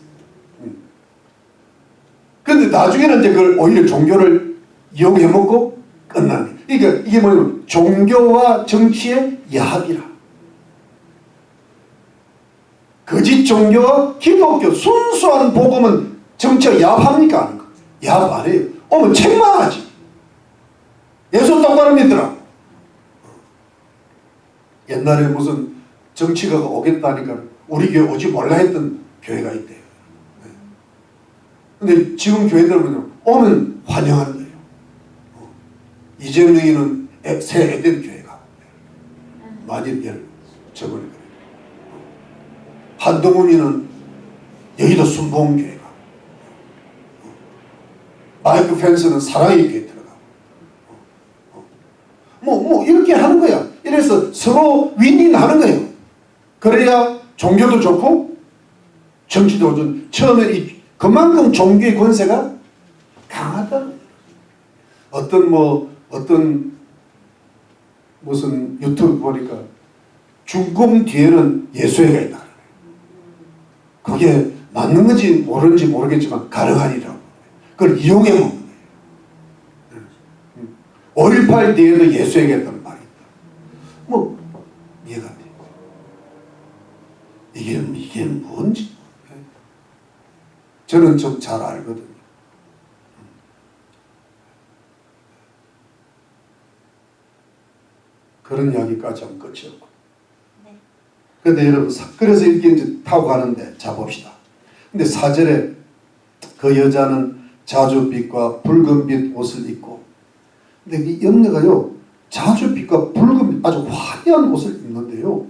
그런데 나중에는 이제 그걸 오히려 종교를 이용해 먹고 끝나는 거예요. 그러니까 이게 뭐냐면 종교와 정치의 야합이라. 거짓 종교와 기독교 순수한 복음은 정치와 야합합니까? 아닌가? 야합 안 해요. 오면 책망하지. 예수 똑바로 믿더라. 옛날에 무슨 정치가 오겠다니까 우리 교회 오지 말라 했던 교회가 있대요. 근데 지금 교회들은 오면 환영하는 거예요. 이재명이는 새 에덴 교회가 많이 저번에 그래요. 한동훈이는 여의도 순복음교회가, 마이크 펜스는 사랑의 교회 들어가고, 뭐 이렇게 하는 거야. 이래서 서로 윈윈하는 거예요. 그래야 종교도 좋고 정치도 좋고. 처음에 그만큼 종교의 권세가 강하다. 어떤 무슨 유튜브 보니까 중공 뒤에는 예수회가 있다. 그게 맞는 건지 모르는지 모르겠지만 가능하니라고. 그걸 이용해 먹는 거예요. 5.18 뒤에도 예수회가 있다는 말이 있다. 뭐 이해가 안 돼. 이게 뭔지 저는 좀 잘 알거든요. 그런 이야기까지 하면 끝이 없고. 그런데 여러분, 그래서 이렇게 이제 타고 가는데, 자 봅시다. 근데 4절에 그 여자는 자줏빛과 붉은빛 옷을 입고, 근데 이 염려가요, 자줏빛과 붉은빛 아주 화려한 옷을 입는데요.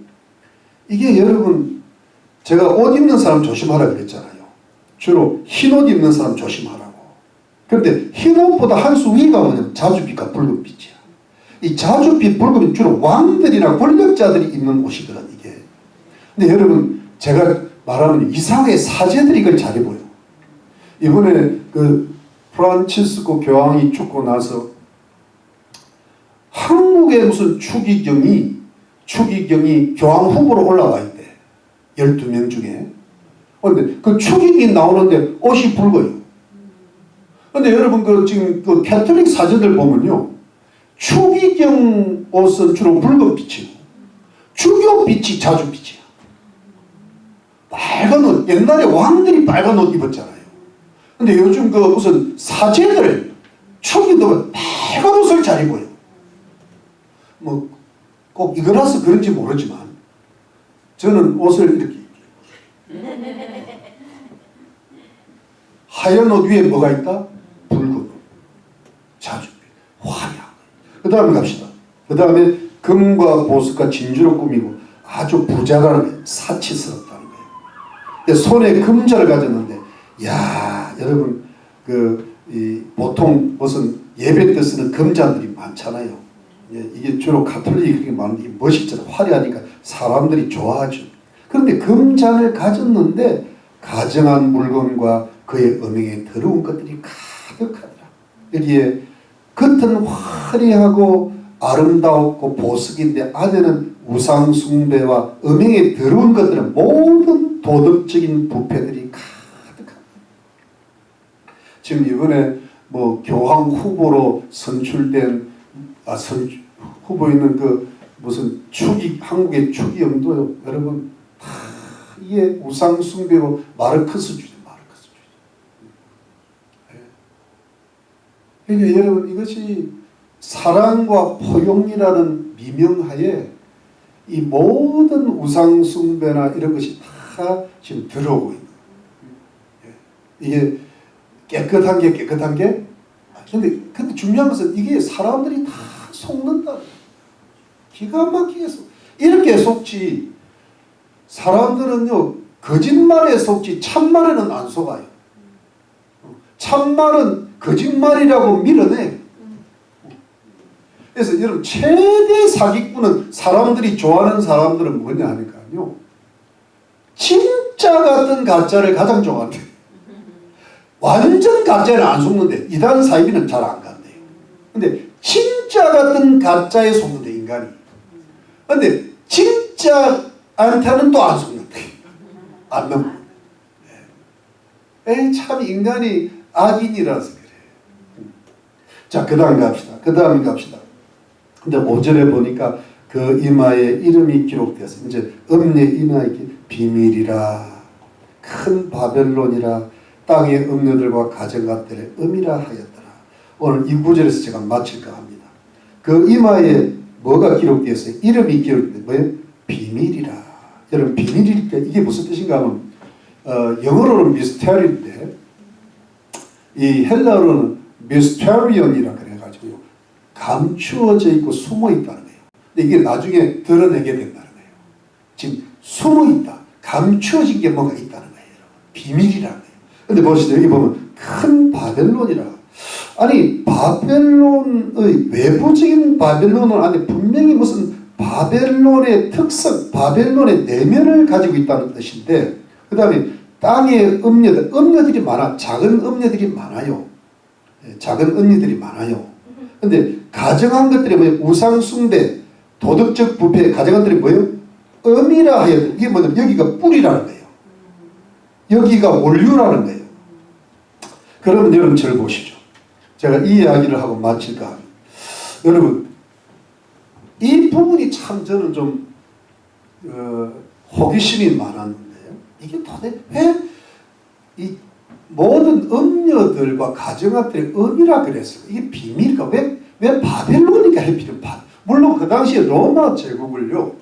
이게 여러분, 제가 옷 입는 사람 조심하라 그랬잖아요. 주로 흰 옷 입는 사람 조심하라고. 그런데 흰 옷보다 한 수 위가 뭐냐면 자줏빛과 붉은빛이야. 이 자줏빛, 붉은빛 주로 왕들이나 권력자들이 입는 옷이거든, 이게. 근데 여러분, 제가 말하는 이상하게 사제들이 이걸 잘 입어요. 이번에 그 프란치스코 교황이 죽고 나서 한국의 무슨 추기경이 교황 후보로 올라와 있대. 12명 중에. 근데 그 추기경이 나오는데 옷이 붉어요. 근데 여러분, 지금 그 캐톨릭 사제들 보면요. 추기경 옷은 주로 붉은빛이고, 주교빛이 자줏빛이야. 빨간 옷, 옛날에 왕들이 빨간 옷 입었잖아요. 근데 요즘 그 무슨 사제들, 추기도 빨간 옷을 잘 입어요. 뭐, 꼭 이거라서 그런지 모르지만, 저는 옷을 이렇게 입어요. 하얀 옷 위에 뭐가 있다? 붉은 옷. 자줏빛. 화려한. 그 다음에 갑시다. 그 다음에 금과 보석과 진주로 꾸미고 아주 부자라는 사치스럽다는 거예요. 손에 금자를 가졌는데, 야, 여러분, 보통 무슨 예배 때 쓰는 금잔들이 많잖아요. 이게 주로 가톨릭이 그렇게 많은데 멋있잖아요. 화려하니까 사람들이 좋아하죠. 그런데 금잔을 가졌는데 가정한 물건과 그의 음행에 더러운 것들이 가득하더라. 여기에 겉은 화려하고 아름다웠고 보석인데 안에는 우상 숭배와 음행에 더러운 것들은 모든 도덕적인 부패들이 가득합니다. 지금 이번에 뭐 교황 후보로 선출된 후보 있는 그 무슨 한국의 추기경도요. 여러분 다 이게 우상 숭배고 마르크스주의. 그러니까 여러분, 이것이 사랑과 포용이라는 미명하에 이 모든 우상 숭배나 이런 것이 다 지금 들어오고 있는 거예요. 이게 깨끗한 게 근데 중요한 것은 이게 사람들이 다 속는다. 기가 막히게 이렇게 속지. 사람들은요 거짓말에 속지 참말에는 안 속아요. 참말은 거짓말이라고 밀어내. 그래서 여러분 최대 사기꾼은 사람들이 좋아하는 사람들은 뭐냐 하니까요. 진짜 같은 가짜를 가장 좋아한대요. 완전 가짜는 안 속는데 이단 사이비는 잘 안 간대요. 근데 진짜 같은 가짜에 속는데 인간이. 근데 진짜 안타는 또 안 속는데 안 넘어. 참 인간이 악인이라서 그래. 자, 그 다음 갑시다. 근데 5절에 보니까 그 이마에 이름이 기록돼서 이제 음녀 이마에 비밀이라 큰 바벨론이라 땅의 음녀들과 가정같들의 음이라 하였더라. 오늘 이 구절에서 제가 마칠까 합니다. 그 이마에 뭐가 기록되었어요? 이름이 기록되었어요. 뭐예요? 비밀이라. 여러분 비밀일 때 이게 무슨 뜻인가 하면 영어로는 미스테리인데 이 헬라어로는 미스테리언이라 그래가지고요. 감추어져 있고 숨어 있다는 거예요. 근데 이게 나중에 드러내게 된다는 거예요. 지금 숨어 있다. 감추어진 게 뭔가 있다는 거예요. 비밀이라는 거예요. 근데 보시죠. 여기 보면 큰 바벨론이라. 아니 바벨론의 외부적인 바벨론은 아니 분명히 무슨 바벨론의 특성, 바벨론의 내면을 가지고 있다는 뜻인데 그 다음에 땅의 음녀들이 많아. 작은 음녀들이 많아요. 작은 음녀들이 많아요. 근데 가정한 것들이 뭐예요? 우상숭배, 도덕적 부패, 가정한 것들이 뭐예요? 음이라 하여. 이게 뭐냐면 여기가 뿌리라는 거예요. 여기가 원류라는 거예요. 그러면 여러분 저를 보시죠. 제가 이 이야기를 하고 마칠까 합니다. 여러분 이 부분이 참 저는 좀 호기심이 많았는데요. 이게 도대체 왜 이 모든 음녀들과 가정학들의 음이라 그랬어요. 이게 비밀일까? 왜 바벨론이니까 해필은 물론 그 당시에 로마 제국을요.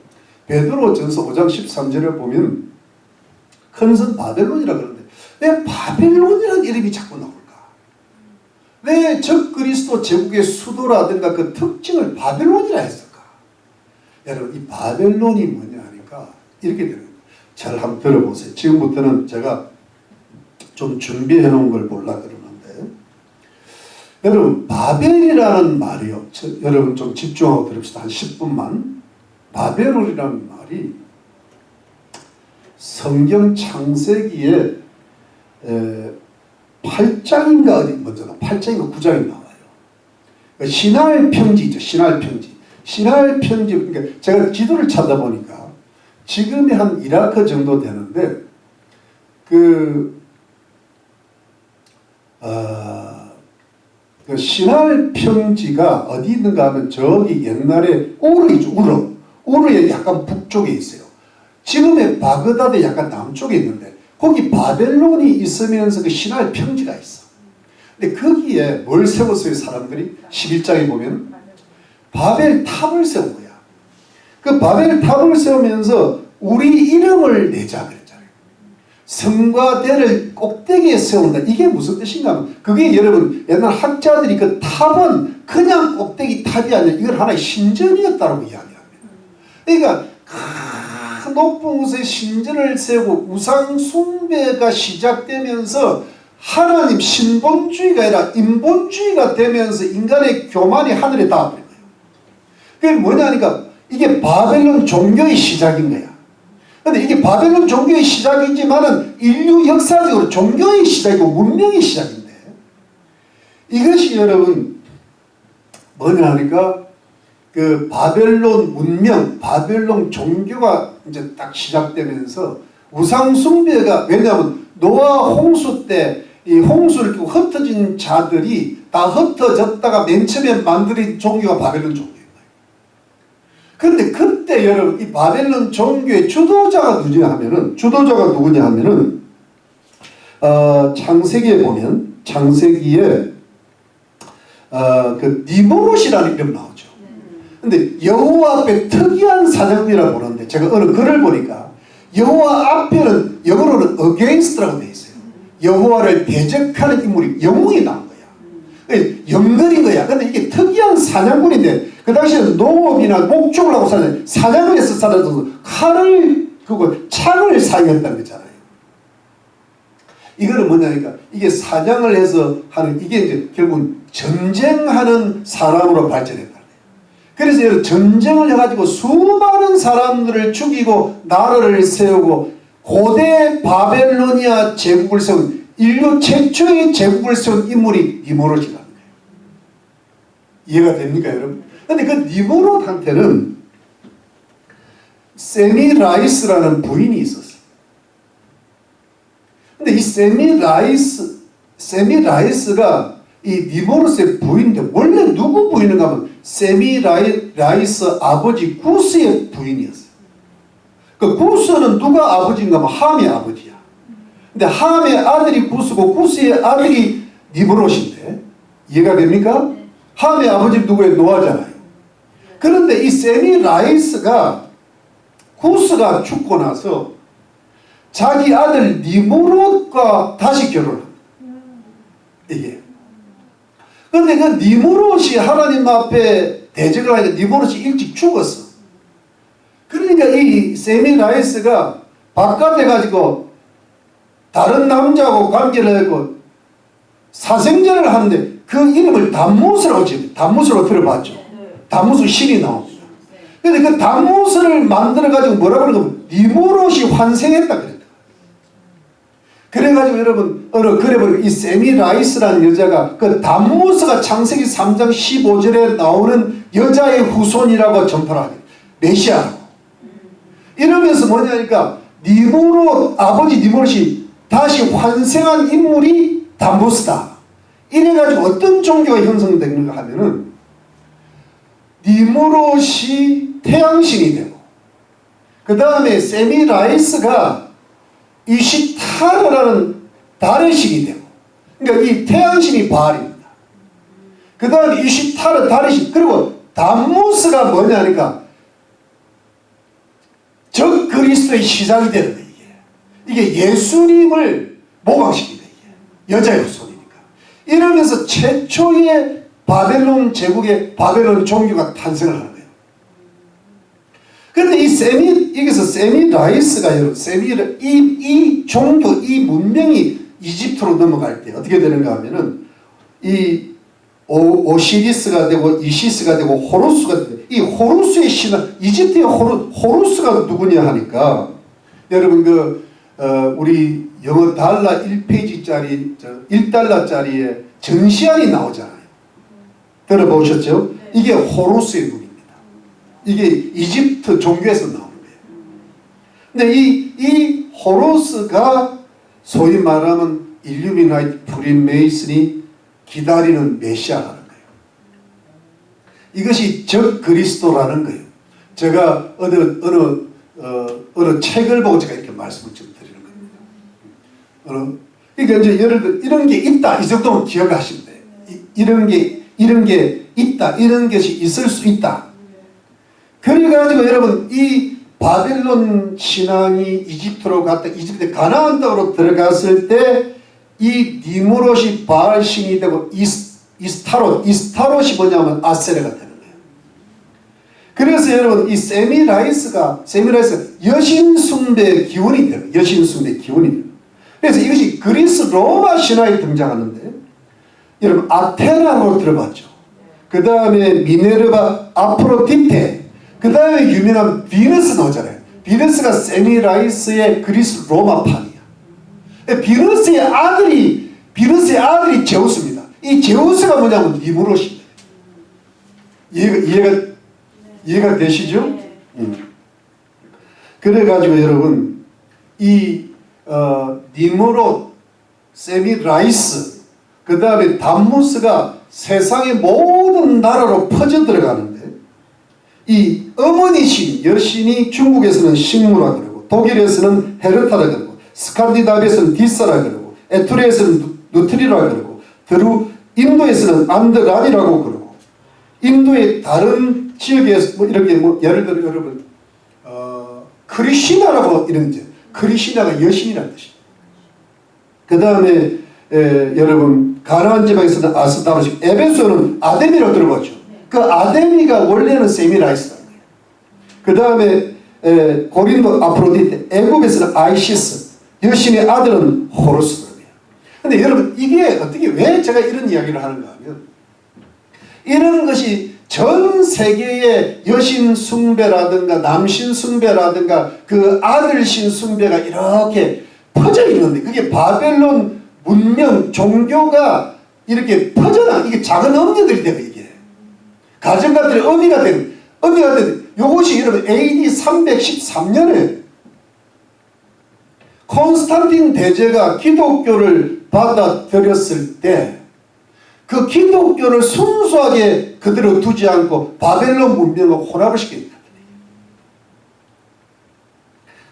베드로전서 5장 13절에 보면 큰성 바벨론이라 그러는데 왜 바벨론이라는 이름이 자꾸 나올까? 왜 적그리스도 제국의 수도라든가 그 특징을 바벨론이라 했을까? 여러분 이 바벨론이 뭐냐 하니까 이렇게 되는 거예요. 잘 한번 들어보세요. 지금부터는 제가 좀 준비해 놓은 걸 보려고 그러는데 여러분 바벨이라는 말이요. 여러분 좀 집중하고 들읍시다. 한 10분만. 바벨론이라는 말이 성경 창세기에 8장인가 어디 먼저 8장인가 9장이 나와요. 신할 평지죠. 신할 평지. 신할 평지. 그러니까 제가 지도를 찾아보니까 지금이 한 이라크 정도 되는데 그 신할 평지가 어디 있는가 하면 저기 옛날에 우르이죠. 우르의 약간 북쪽에 있어요. 지금의 바그다드 약간 남쪽에 있는데 거기 바벨론이 있으면서 그 신할 평지가 있어. 근데 거기에 뭘 세웠어요 사람들이? 11장에 보면 바벨 탑을 세운 거야. 그 바벨 탑을 세우면서 우리 이름을 내자 그랬잖아요. 성과 대를 꼭대기에 세운다. 이게 무슨 뜻인가 하면 그게 여러분 옛날 학자들이 그 탑은 그냥 꼭대기 탑이 아니라 이건 하나의 신전이었다고 이야기합니다. 그러니까 높은 곳에 신전을 세우고 우상 숭배가 시작되면서 하나님 신본주의가 아니라 인본주의가 되면서 인간의 교만이 하늘에 닿아버린 거예요. 그게 뭐냐니까 이게 바벨론 종교의 시작인 거야. 근데 이게 바벨론 종교의 시작이지만은 인류 역사적으로 종교의 시작이고 문명의 시작인데 이것이 여러분 뭐냐 하니까 그 바벨론 문명, 바벨론 종교가 이제 딱 시작되면서 우상숭배가 왜냐하면 노아 홍수 때 이 홍수를 끼고 흩어진 자들이 다 흩어졌다가 맨 처음에 만들어진 종교가 바벨론 종교인 거예요. 그런데 그때 여러분 이 바벨론 종교의 주도자가 누구냐 하면은 창세기에 보면 창세기에 그 니므롯이라는 이름 나오죠. 근데 여호와 앞에 특이한 사정이라고 보는데 제가 어느 글을 보니까 여호와 앞에는 영어로는 against라고 되어 있어요. 여호와를 대적하는 인물이 영웅이 나온 거야. 영들인 거야. 근데 이게 특이한 사냥꾼인데 그 당시에는 농업이나 목축을 하고 살았는데 사냥을 해서 살아서 칼을 그리고 창을 사용했다는 거잖아요. 이거는 뭐냐니까 이게 사냥을 해서 하는 이게 이제 결국은 전쟁하는 사람으로 발전했다. 그래서 여러분 전쟁을 해가지고 수많은 사람들을 죽이고 나라를 세우고 고대 바벨로니아 제국을 세운 인류 최초의 제국을 세운 인물이 니무롯이라는 거예요. 이해가 됩니까 여러분? 근데 그 니무롯한테는 세미라이스라는 부인이 있었어요. 근데 이 세미라이스가 이 니무롯의 부인인데 원래 누구 부인인가 하면 세미라이스 아버지 구스의 부인이었어요. 그 구스는 누가 아버지인가 하면 함의 아버지야. 근데 함의 아들이 구스고 구스의 아들이 니무롯인데 이해가 됩니까? 함의 아버지 누구예요? 노아잖아요. 그런데 이 세미라이스가 구스가 죽고 나서 자기 아들 니무롯과 다시 결혼합니다. 이게. 그런데 그 니무롯이 하나님 앞에 대적을 하니까 니무롯이 일찍 죽었어. 그러니까 이 세미라이스가 바깥에 가지고 다른 남자하고 관계를 하고 사생전을 하는데 그 이름을 담무스라고 지어요. 담무스라고 들어봤죠. 담무스 신이 나옵니다. 그런데 그 담무스를 만들어 가지고 뭐라고 그러냐면 니무롯이 환생했다 그랬다. 그래가지고 여러분 그래 이 세미라이스라는 여자가 그 담무스가 창세기 3장 15절에 나오는 여자의 후손이라고 전파를 하게 메시아라고 이러면서 뭐냐니까 니무롯 아버지 니무롯이 다시 환생한 인물이 담무스다. 이래가지고 어떤 종교가 형성되는가 하면은 니무롯이 태양신이 되고 그 다음에 세미라이스가 이시타르라는 달의 신이 되고 그러니까 이 태양신이 바알입니다. 그 다음에 이시타르 달의 신 그리고 담무스가 뭐냐니까 적 그리스도의 시작이 되는 거예요. 이게 예수님을 모방시키는 거예요. 여자의 후손이니까. 이러면서 최초의 바벨론 제국의 바벨론 종교가 탄생을 하는 거예요. 그런데 여기서 세미라이스가 여러분, 이 종교, 이 문명이 이집트로 넘어갈 때 어떻게 되는가 하면은 이 오시리스가 되고 이시스가 되고 호루스가 되고 이 호루스의 신화, 이집트의 호루스가 누구냐 하니까 여러분 우리 영어 달러 1페이지짜리 1달러짜리에 전시안이 나오잖아요. 들어보셨죠? 이게 호루스의 눈입니다. 이게 이집트 종교에서 나오는 거예요. 근데 이 호루스가 소위 말하면 일루미나이트 프리메이슨이 기다리는 메시아라는 거예요. 이것이 적 그리스도라는 거예요. 제가 어느 책을 보고 제가 이렇게 말씀을 좀 드리는 겁니다. 그러니까 이제 예를 들어 이런 게 있다 이 정도는 기억하시면 돼요. 이런 게 있다 이런 것이 있을 수 있다. 그래가지고 여러분 이 바벨론 신앙이 이집트로 갔다 이집트 가나안 땅으로 들어갔을 때 이 니무롯이 바알 신이 되고 이스타롯이 뭐냐면 아세레가 되는 거예요. 그래서 여러분 이 세미라이스가 여신 숭배 기운이 돼요. 여신 숭배 기운이 돼요. 그래서 이것이 그리스 로마 신화에 등장하는데 여러분 아테나로 들어봤죠. 그 다음에 미네르바 아프로디테 그 다음에 유명한 비너스 나오잖아요. 비너스가 세미라이스의 그리스 로마판이야. 비너스의 아들이 제우스입니다. 이 제우스가 뭐냐면 니무롯입니다. 이해가 되시죠? 그래가지고 여러분 이 니무롯, 세미라이스 그 다음에 담무스가 세상의 모든 나라로 퍼져 들어가는데 이 어머니 신, 여신이 중국에서는 식무라 그러고 독일에서는 헤르타라 그러고 스칸디나비아에서는 디사라 그러고 에투레에서는 누트리라 그러고 인도에서는 안드라니라고 그러고 인도의 다른 지역에서 뭐 이렇게 뭐 예를 들어 여러분 크리시나라고 이런 게 크리시나가 여신이라는 뜻입니다. 그 다음에 여러분 가나안 지방에서는 아스타로시 에베소는 아데미라고 들어봤죠. 그 아데미가 원래는 세미라이스라는 거예요. 그 다음에 고린도 아프로디테, 애굽에서는 아이시스, 여신의 아들은 호루스거든요. 근데 여러분 이게 어떻게 왜 제가 이런 이야기를 하는가 하면 이런 것이 전 세계의 여신 숭배라든가 남신 숭배라든가 그 아들신 숭배가 이렇게 퍼져 있는데 그게 바벨론 문명 종교가 이렇게 퍼져나 이게 작은 엄녀들이 되고 이게 가정가들의 어미가 되는 요것이 여러분 AD 313년에 콘스탄틴 대제가 기독교를 받아들였을 때 그 기독교를 순수하게 그대로 두지 않고 바벨론 문명을 혼합을 시킵니다.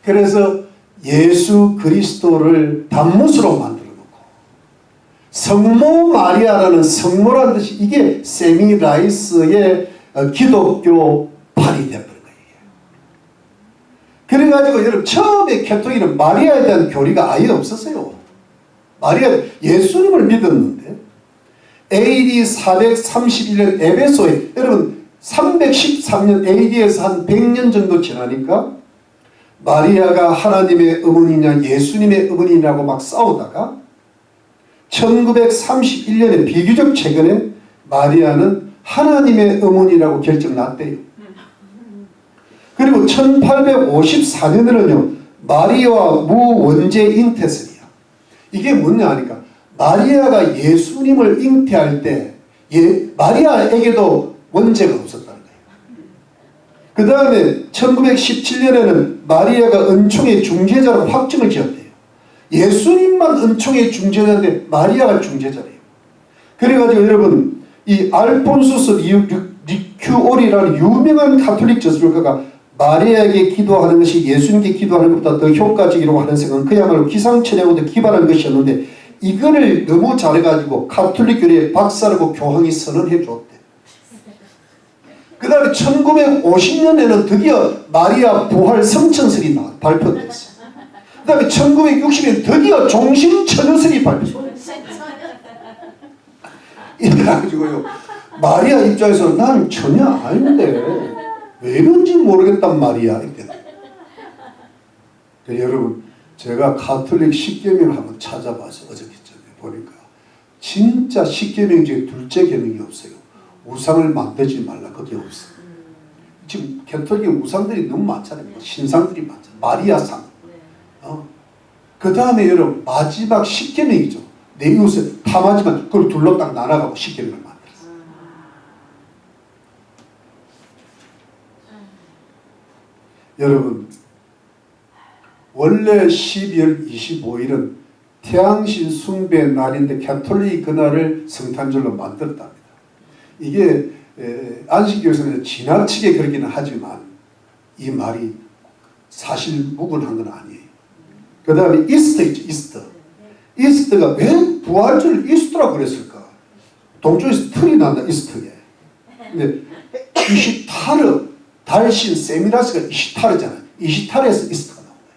그래서 예수 그리스도를 단무스로 만들어 놓고 성모 마리아라는 성모라는 뜻이 이게 세미라이스의 기독교판이 되어버린 거예요. 그래가지고 여러분 처음에 캐토릭은 마리아에 대한 교리가 아예 없었어요. 마리아 예수님을 믿었는데 AD 431년 에베소에 여러분 313년 AD에서 한 100년 정도 지나니까 마리아가 하나님의 어머니냐 예수님의 어머니냐고 막 싸우다가 1931년에 비교적 최근에 마리아는 하나님의 어머니라고 결정났대요. 그리고 1854년에는요 마리아와 무원죄 잉태설이야. 이게 뭐냐 하니까 마리아가 예수님을 잉태할 때 마리아에게도 원죄가 없었다는 거예요. 그 다음에 1917년에는 마리아가 은총의 중재자로 확정을 지었대요. 예수님만 은총의 중재자인데 마리아가 중재자래요. 그래가지고 여러분 이 알폰수스 리큐오리라는 유명한 가톨릭 저술가가 마리아에게 기도하는 것이 예수님께 기도하는 것보다 더 효과적이라고 하는 생각은 그야말로 기상천외하고도 기반한 것이었는데 이거를 너무 잘해가지고 가톨릭 교리의 박사라고 교황이 선언해 줬대. 그 다음에 1950년에는 드디어 마리아 부활 성천설이 발표됐어. 그 다음에 1960년 드디어 종신천유설이 발표됐어. 이래가지고요 마리아 입장에서 난 전혀 아닌데 왜 이런지 모르겠단 말이야. 여러분 제가 가톨릭 십계명을 한번 찾아봐서 어저께 보니까 진짜 십계명 중에 둘째 계명이 없어요. 우상을 만들지 말라. 그게 없어요. 지금 가톨릭 우상들이 너무 많잖아요. 신상들이 많잖아요. 마리아상. 그 다음에 여러분 마지막 십계명이죠. 내 이웃을 탐하지만 그걸 둘로 딱 나눠가고 십계명을 만들었어요. 여러분 원래 12월 25일은 태양신 숭배 날인데 가톨릭이 그날을 성탄절로 만들었답니다. 이게 안식교에서는 지나치게 그러기는 하지만 이 말이 사실 무근한 건 아니에요. 그 다음에 이스터 있죠. 이스터. 이스터가 왜 부활절을 이스터라고 그랬을까? 동쪽에서 틀이 난다. 이스터에. 근데 이시타르 달신 세미라스가 이시타르잖아요. 이시타르에서 이스터가 나온 거예요.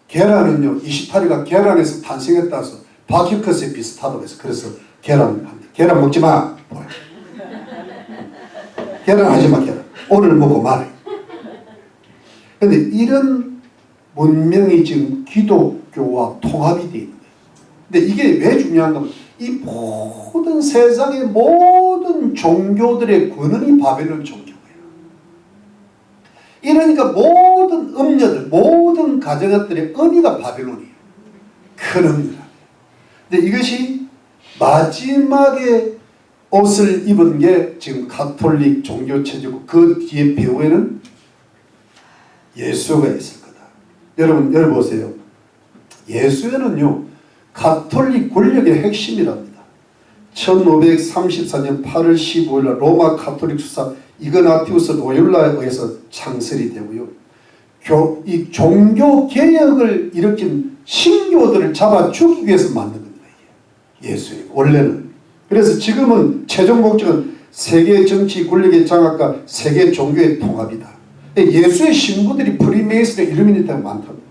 계란은요 이시타르가 계란에서 탄생했다 해서 바퀴컷에 비슷하다고 해서 그래서 계란을 합니다. 계란 먹지 마. 계란 하지 마. 계란. 오늘 먹고 말해. 근데 이런 문명이 지금 기독교와 통합이 되어 있는 거예요. 근데 이게 왜 중요한가 하면 이 모든 세상의 모든 종교들의 근원이 바벨론 종교예요. 이러니까 모든 음녀들, 모든 가정들의 의미가 바벨론이에요. 큰 의미라. 근데 이것이 마지막에 옷을 입은 게 지금 가톨릭 종교체제고 그 뒤에 배후에는 예수가 있을 거다. 여러분 보세요. 예수에는요 가톨릭 권력의 핵심이랍니다. 1534년 8월 15일 로마 가톨릭 수사 이그나티우스 로율라에 의해서 창설이 되고요. 이 종교 개혁을 일으킨 신교들을 잡아 죽이기 위해서 만든 겁니다. 예수의 원래는. 그래서 지금은 최종 목적은 세계 정치 권력의 장악과 세계 종교의 통합이다. 예수의 신부들이 프리메이슨의 일루미니티가 많답니다.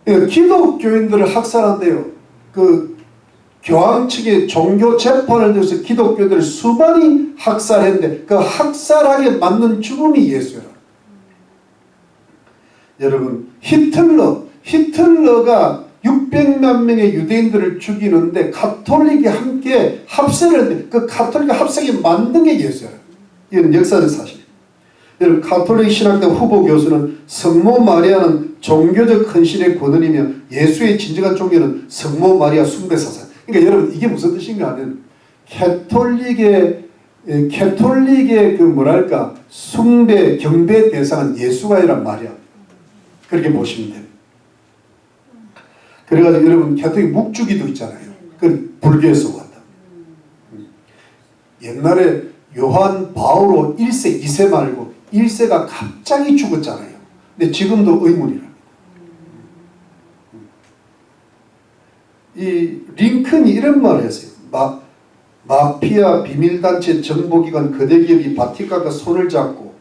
기독교인들을 학살한대요. 그 교황 측의 종교 재판을 들어서 기독교들을 수많이 학살했는데 그 학살하게 만든 죽음이 예수예요. 여러분 히틀러가 600만 명의 유대인들을 죽이는데 가톨릭이 함께 합세를 했는데 그 가톨릭 합세기 만든 게 예수예요. 이건 역사적 사실이에요. 여러분 가톨릭 신학대 후보 교수는 성모 마리아는 종교적 헌신의 권원이며 예수의 진정한 종교는 성모 마리아 숭배 사상. 그러니까 여러분 이게 무슨 뜻인가 하면 캐톨릭의 그 뭐랄까 숭배 경배 대상은 예수가 아니라 마리아. 그렇게 보시면 돼요. 그래가지고 여러분 캐톨릭 묵주기도 있잖아요. 그 불교에서 왔다. 옛날에 요한 바오로 1세 2세 말고 1세가 갑자기 죽었잖아요. 근데 지금도 의문이랍니다. 이 링컨이 이런 말을 했어요. 마피아 비밀단체 정보기관 거대기업이 바티칸과 손을 잡고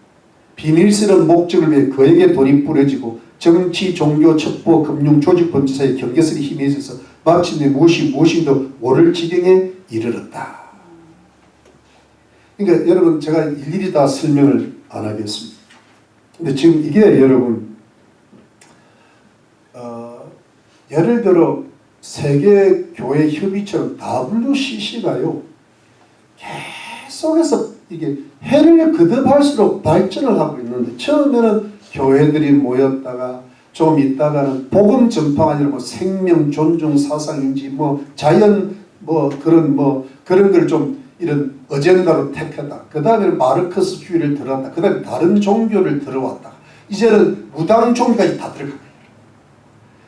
비밀스러운 목적을 위해 그에게 돈이 뿌려지고 정치, 종교, 첩보, 금융, 조직 범죄 사이에 경계선이 힘에 있어서 마침내 무엇인도 모를 지경에 이르렀다. 그러니까 여러분 제가 일일이 다 설명을 안 하겠습니다. 근데 지금 이게 여러분 예를 들어 세계교회협의체는 WCC가요 계속해서 이게 해를 거듭할수록 발전을 하고 있는데 처음에는 교회들이 모였다가 좀 있다가는 복음 전파가 아니라 뭐 생명 존중 사상인지 뭐 자연 뭐 그런 걸 좀 이런 어젠다로 택했다. 그 다음에 마르크스주의를 들어왔다. 그 다음에 다른 종교를 들어왔다. 이제는 무당 종교까지 다 들어갑니다.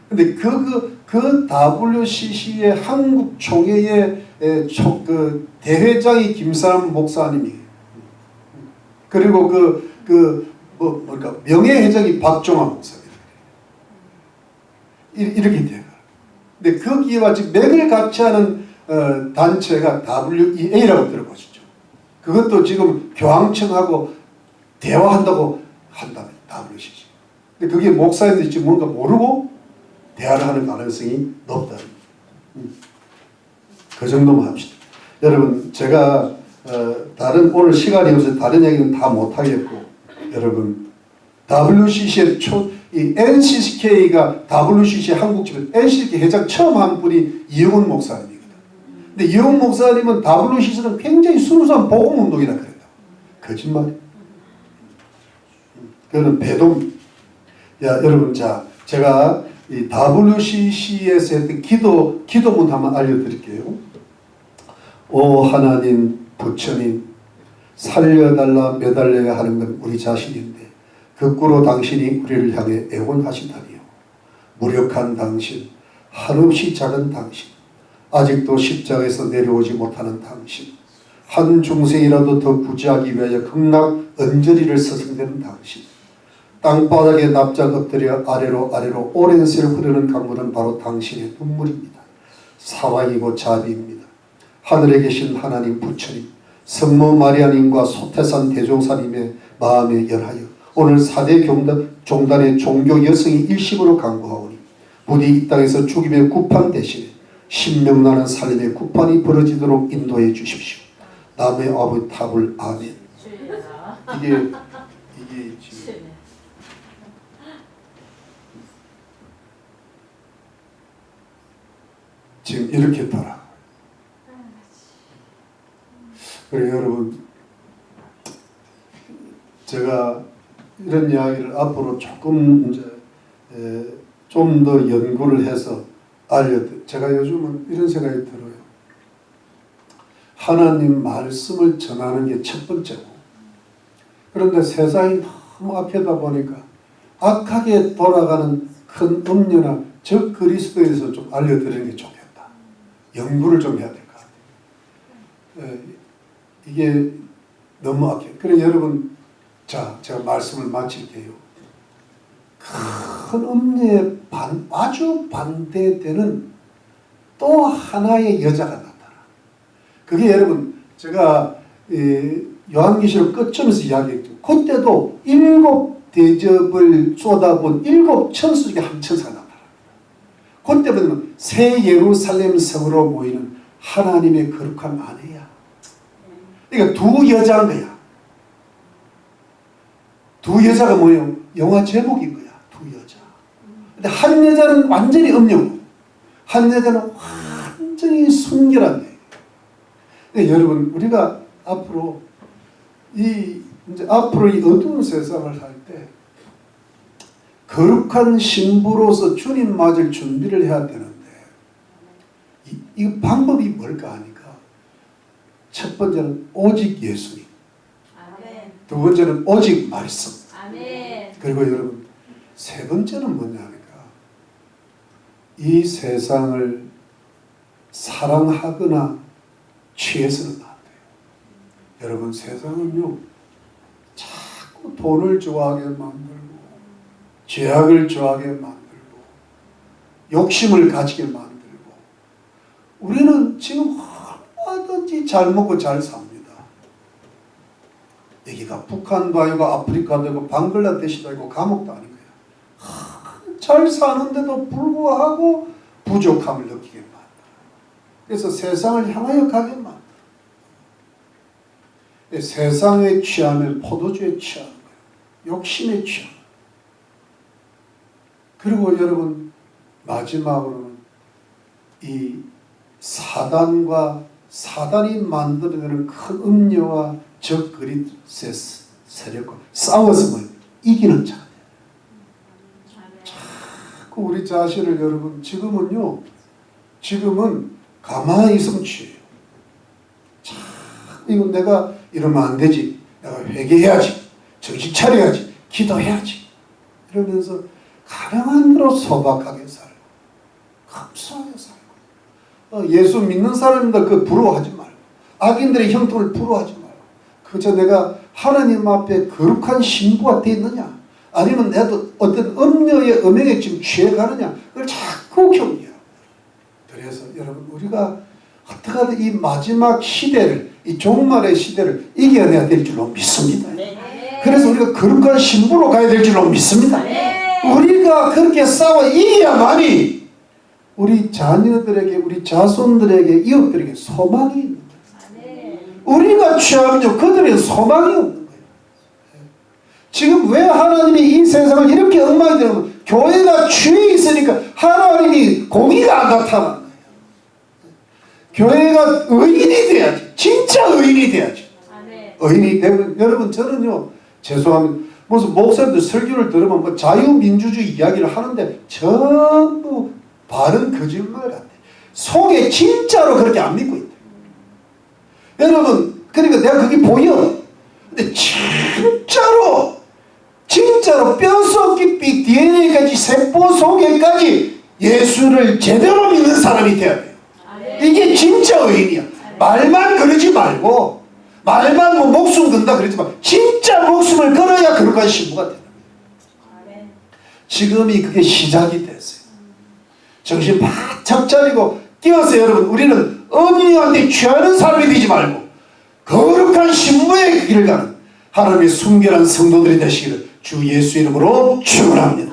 근데 그 WCC의 한국 총회의 그 대회장이 김사람 목사님이에요. 그리고 그러니까 명예회장이 박종환 목사입니다. 이렇게 돼요. 근데 거기와 지금 맥을 같이 하는 단체가 WEA라고 들어보시죠. 그것도 지금 교황청하고 대화한다고 한다면 WCC. 근데 그게 목사님들이 지금 뭔가 모르고 대화를 하는 가능성이 높다. 그 정도만 합시다. 여러분 제가 오늘 시간이 없어서 다른 얘기는 다 못하겠고 여러분 WCC의 이 NCCK가 WCC 한국집에 NCCK 회장 처음 한 분이 이영훈 목사님이거든. 근데 이영훈 목사님은 WCC는 굉장히 순수한 복음운동이라 그랬다. 거짓말. 그거는 배동. 야 여러분 자 제가 이 WCC에서 했던 기도문 한번 알려드릴게요. 오 하나님 부처님 살려달라 매달려야 하는 건 우리 자신인데 거꾸로 당신이 우리를 향해 애원하시다니요. 무력한 당신, 한없이 작은 당신, 아직도 십자가에서 내려오지 못하는 당신, 한 중생이라도 더 구제하기 위하여 극락 언저리를 서성대는 당신, 땅바닥에 납작 엎드려 아래로 오랜 세월 흐르는 강물은 바로 당신의 눈물입니다. 사랑이고 자비입니다. 하늘에 계신 하나님 부처님, 성모 마리아님과 소태산 대종사님의 마음에 열하여 오늘 4대 종단의 종교 여성이 일심으로 강구하오니 부디 이 땅에서 죽임의 구판 대신에 신명나는 살림의 구판이 벌어지도록 인도해 주십시오. 남의 아버지 탑을 아멘. 이게 지금 이렇게 돌아. 그래 여러분 제가 이런 이야기를 앞으로 조금 이제 좀 더 연구를 해서 제가 요즘은 이런 생각이 들어요. 하나님 말씀을 전하는 게 첫 번째고 그런데 세상이 너무 악하다 보니까 악하게 돌아가는 큰 음료나 적 그리스도에서 좀 알려드리는 게 좋겠다. 연구를 좀 해야 될 것 같아요. 이게 너무 악해. 그래 여러분 자 제가 말씀을 마칠게요. 큰 음료에 아주 반대되는 또 하나의 여자가 나타나. 그게 여러분 제가 요한계시록 끝점에서 이야기했죠. 그때도 7 대접을 쏟아본 7 천수 중에 한 천사가 나타납니다. 그때 보면 새 예루살렘 성으로 모이는 하나님의 거룩한 아내야. 그러니까 두 여자인 거야. 두 여자가 뭐예요? 영화 제목인 거야. 두 여자. 근데 한 여자는 완전히 음녀고 한 여자는 완전히 순결한 거예요. 그러니까 여러분 우리가 앞으로 이 어두운 세상을 살 때 거룩한 신부로서 주님 맞을 준비를 해야 되는데 이 방법이 뭘까 하니까 첫 번째는 오직 예수님, 아멘. 두 번째는 오직 말씀, 아멘. 그리고 여러분 세 번째는 뭐냐 하니까 이 세상을 사랑하거나 취해서는 안 돼요. 여러분 세상은요 자꾸 돈을 좋아하게 만들고 죄악을 좋아하게 만들고 욕심을 가지게 만들고 우리는 지금 얼마든지 잘 먹고 잘 삽니다. 여기가 북한도 아니고 아프리카도 아니고 방글라데시도 아니고 감옥도 아닌 거야. 잘 사는데도 불구하고 부족함을 느끼게 만들어. 그래서 세상을 향하여 가게 만들어. 세상에 취하면 포도주에 취하는 거예요. 욕심에 취하는 거예요. 그리고 여러분 마지막으로는 이 사단과 사단이 만들어내는 큰 음녀와 적 그리스도의 세력과 싸워서 뭐 이기는 자. 자꾸 우리 자신을 여러분 지금은 가만히 있으면 취해요. 이건 내가 이러면 안 되지. 내가 회개해야지. 정신 차려야지. 기도해야지. 이러면서 가능한 대로 소박하게 살고 감사하게 살고 예수 믿는 사람입니다. 그 부러워하지 말고 악인들의 형통을 부러워하지 말고 그저 내가 하나님 앞에 거룩한 신부가 되어 있느냐 아니면 내도 어떤 음녀의 음행에 지금 취해가느냐 그걸 자꾸 경계하고 그래서 여러분 우리가 어떻게든 이 마지막 시대를 이 종말의 시대를 이겨내야 될 줄로 믿습니다. 그래서 우리가 거룩한 신부로 가야 될 줄로 믿습니다. 우리가 그렇게 싸워 이겨야만이 우리 자녀들에게 우리 자손들에게 이웃들에게 소망이 있는 거예요. 우리가 취하면 그들에게 소망이 없는 거예요. 지금 왜 하나님이 이 세상을 이렇게 엉망이 되냐면 교회가 취해 있으니까 하나님이 공의가 안 나타나는 거예요. 교회가 의인이 돼야지. 진짜 의인이 돼야지. 의인이 되면 여러분 저는요 죄송합니다. 무슨 목사님들 설교를 들으면 뭐 자유민주주의 이야기를 하는데 전부 바른 거짓말 같아. 속에 진짜로 그렇게 안 믿고 있다. 여러분 그러니까 내가 그게 보여. 근데 진짜로 뼛속 깊이 DNA까지 세포 속에까지 예수를 제대로 믿는 사람이 돼야 돼요. 이게 진짜 의인이야. 말만 그러지 말고 말만 뭐 목숨 건다 그러지 마. 진짜 목숨을 걸어야 거룩한 신부가 되는 거예요. 지금이 그게 시작이 됐어요. 정신 바짝 차리고 끼어서 여러분 우리는 음녀한테 취하는 사람이 되지 말고 거룩한 신부의 길을 가는 하나님의 순결한 성도들이 되시기를 주 예수 이름으로 축원합니다.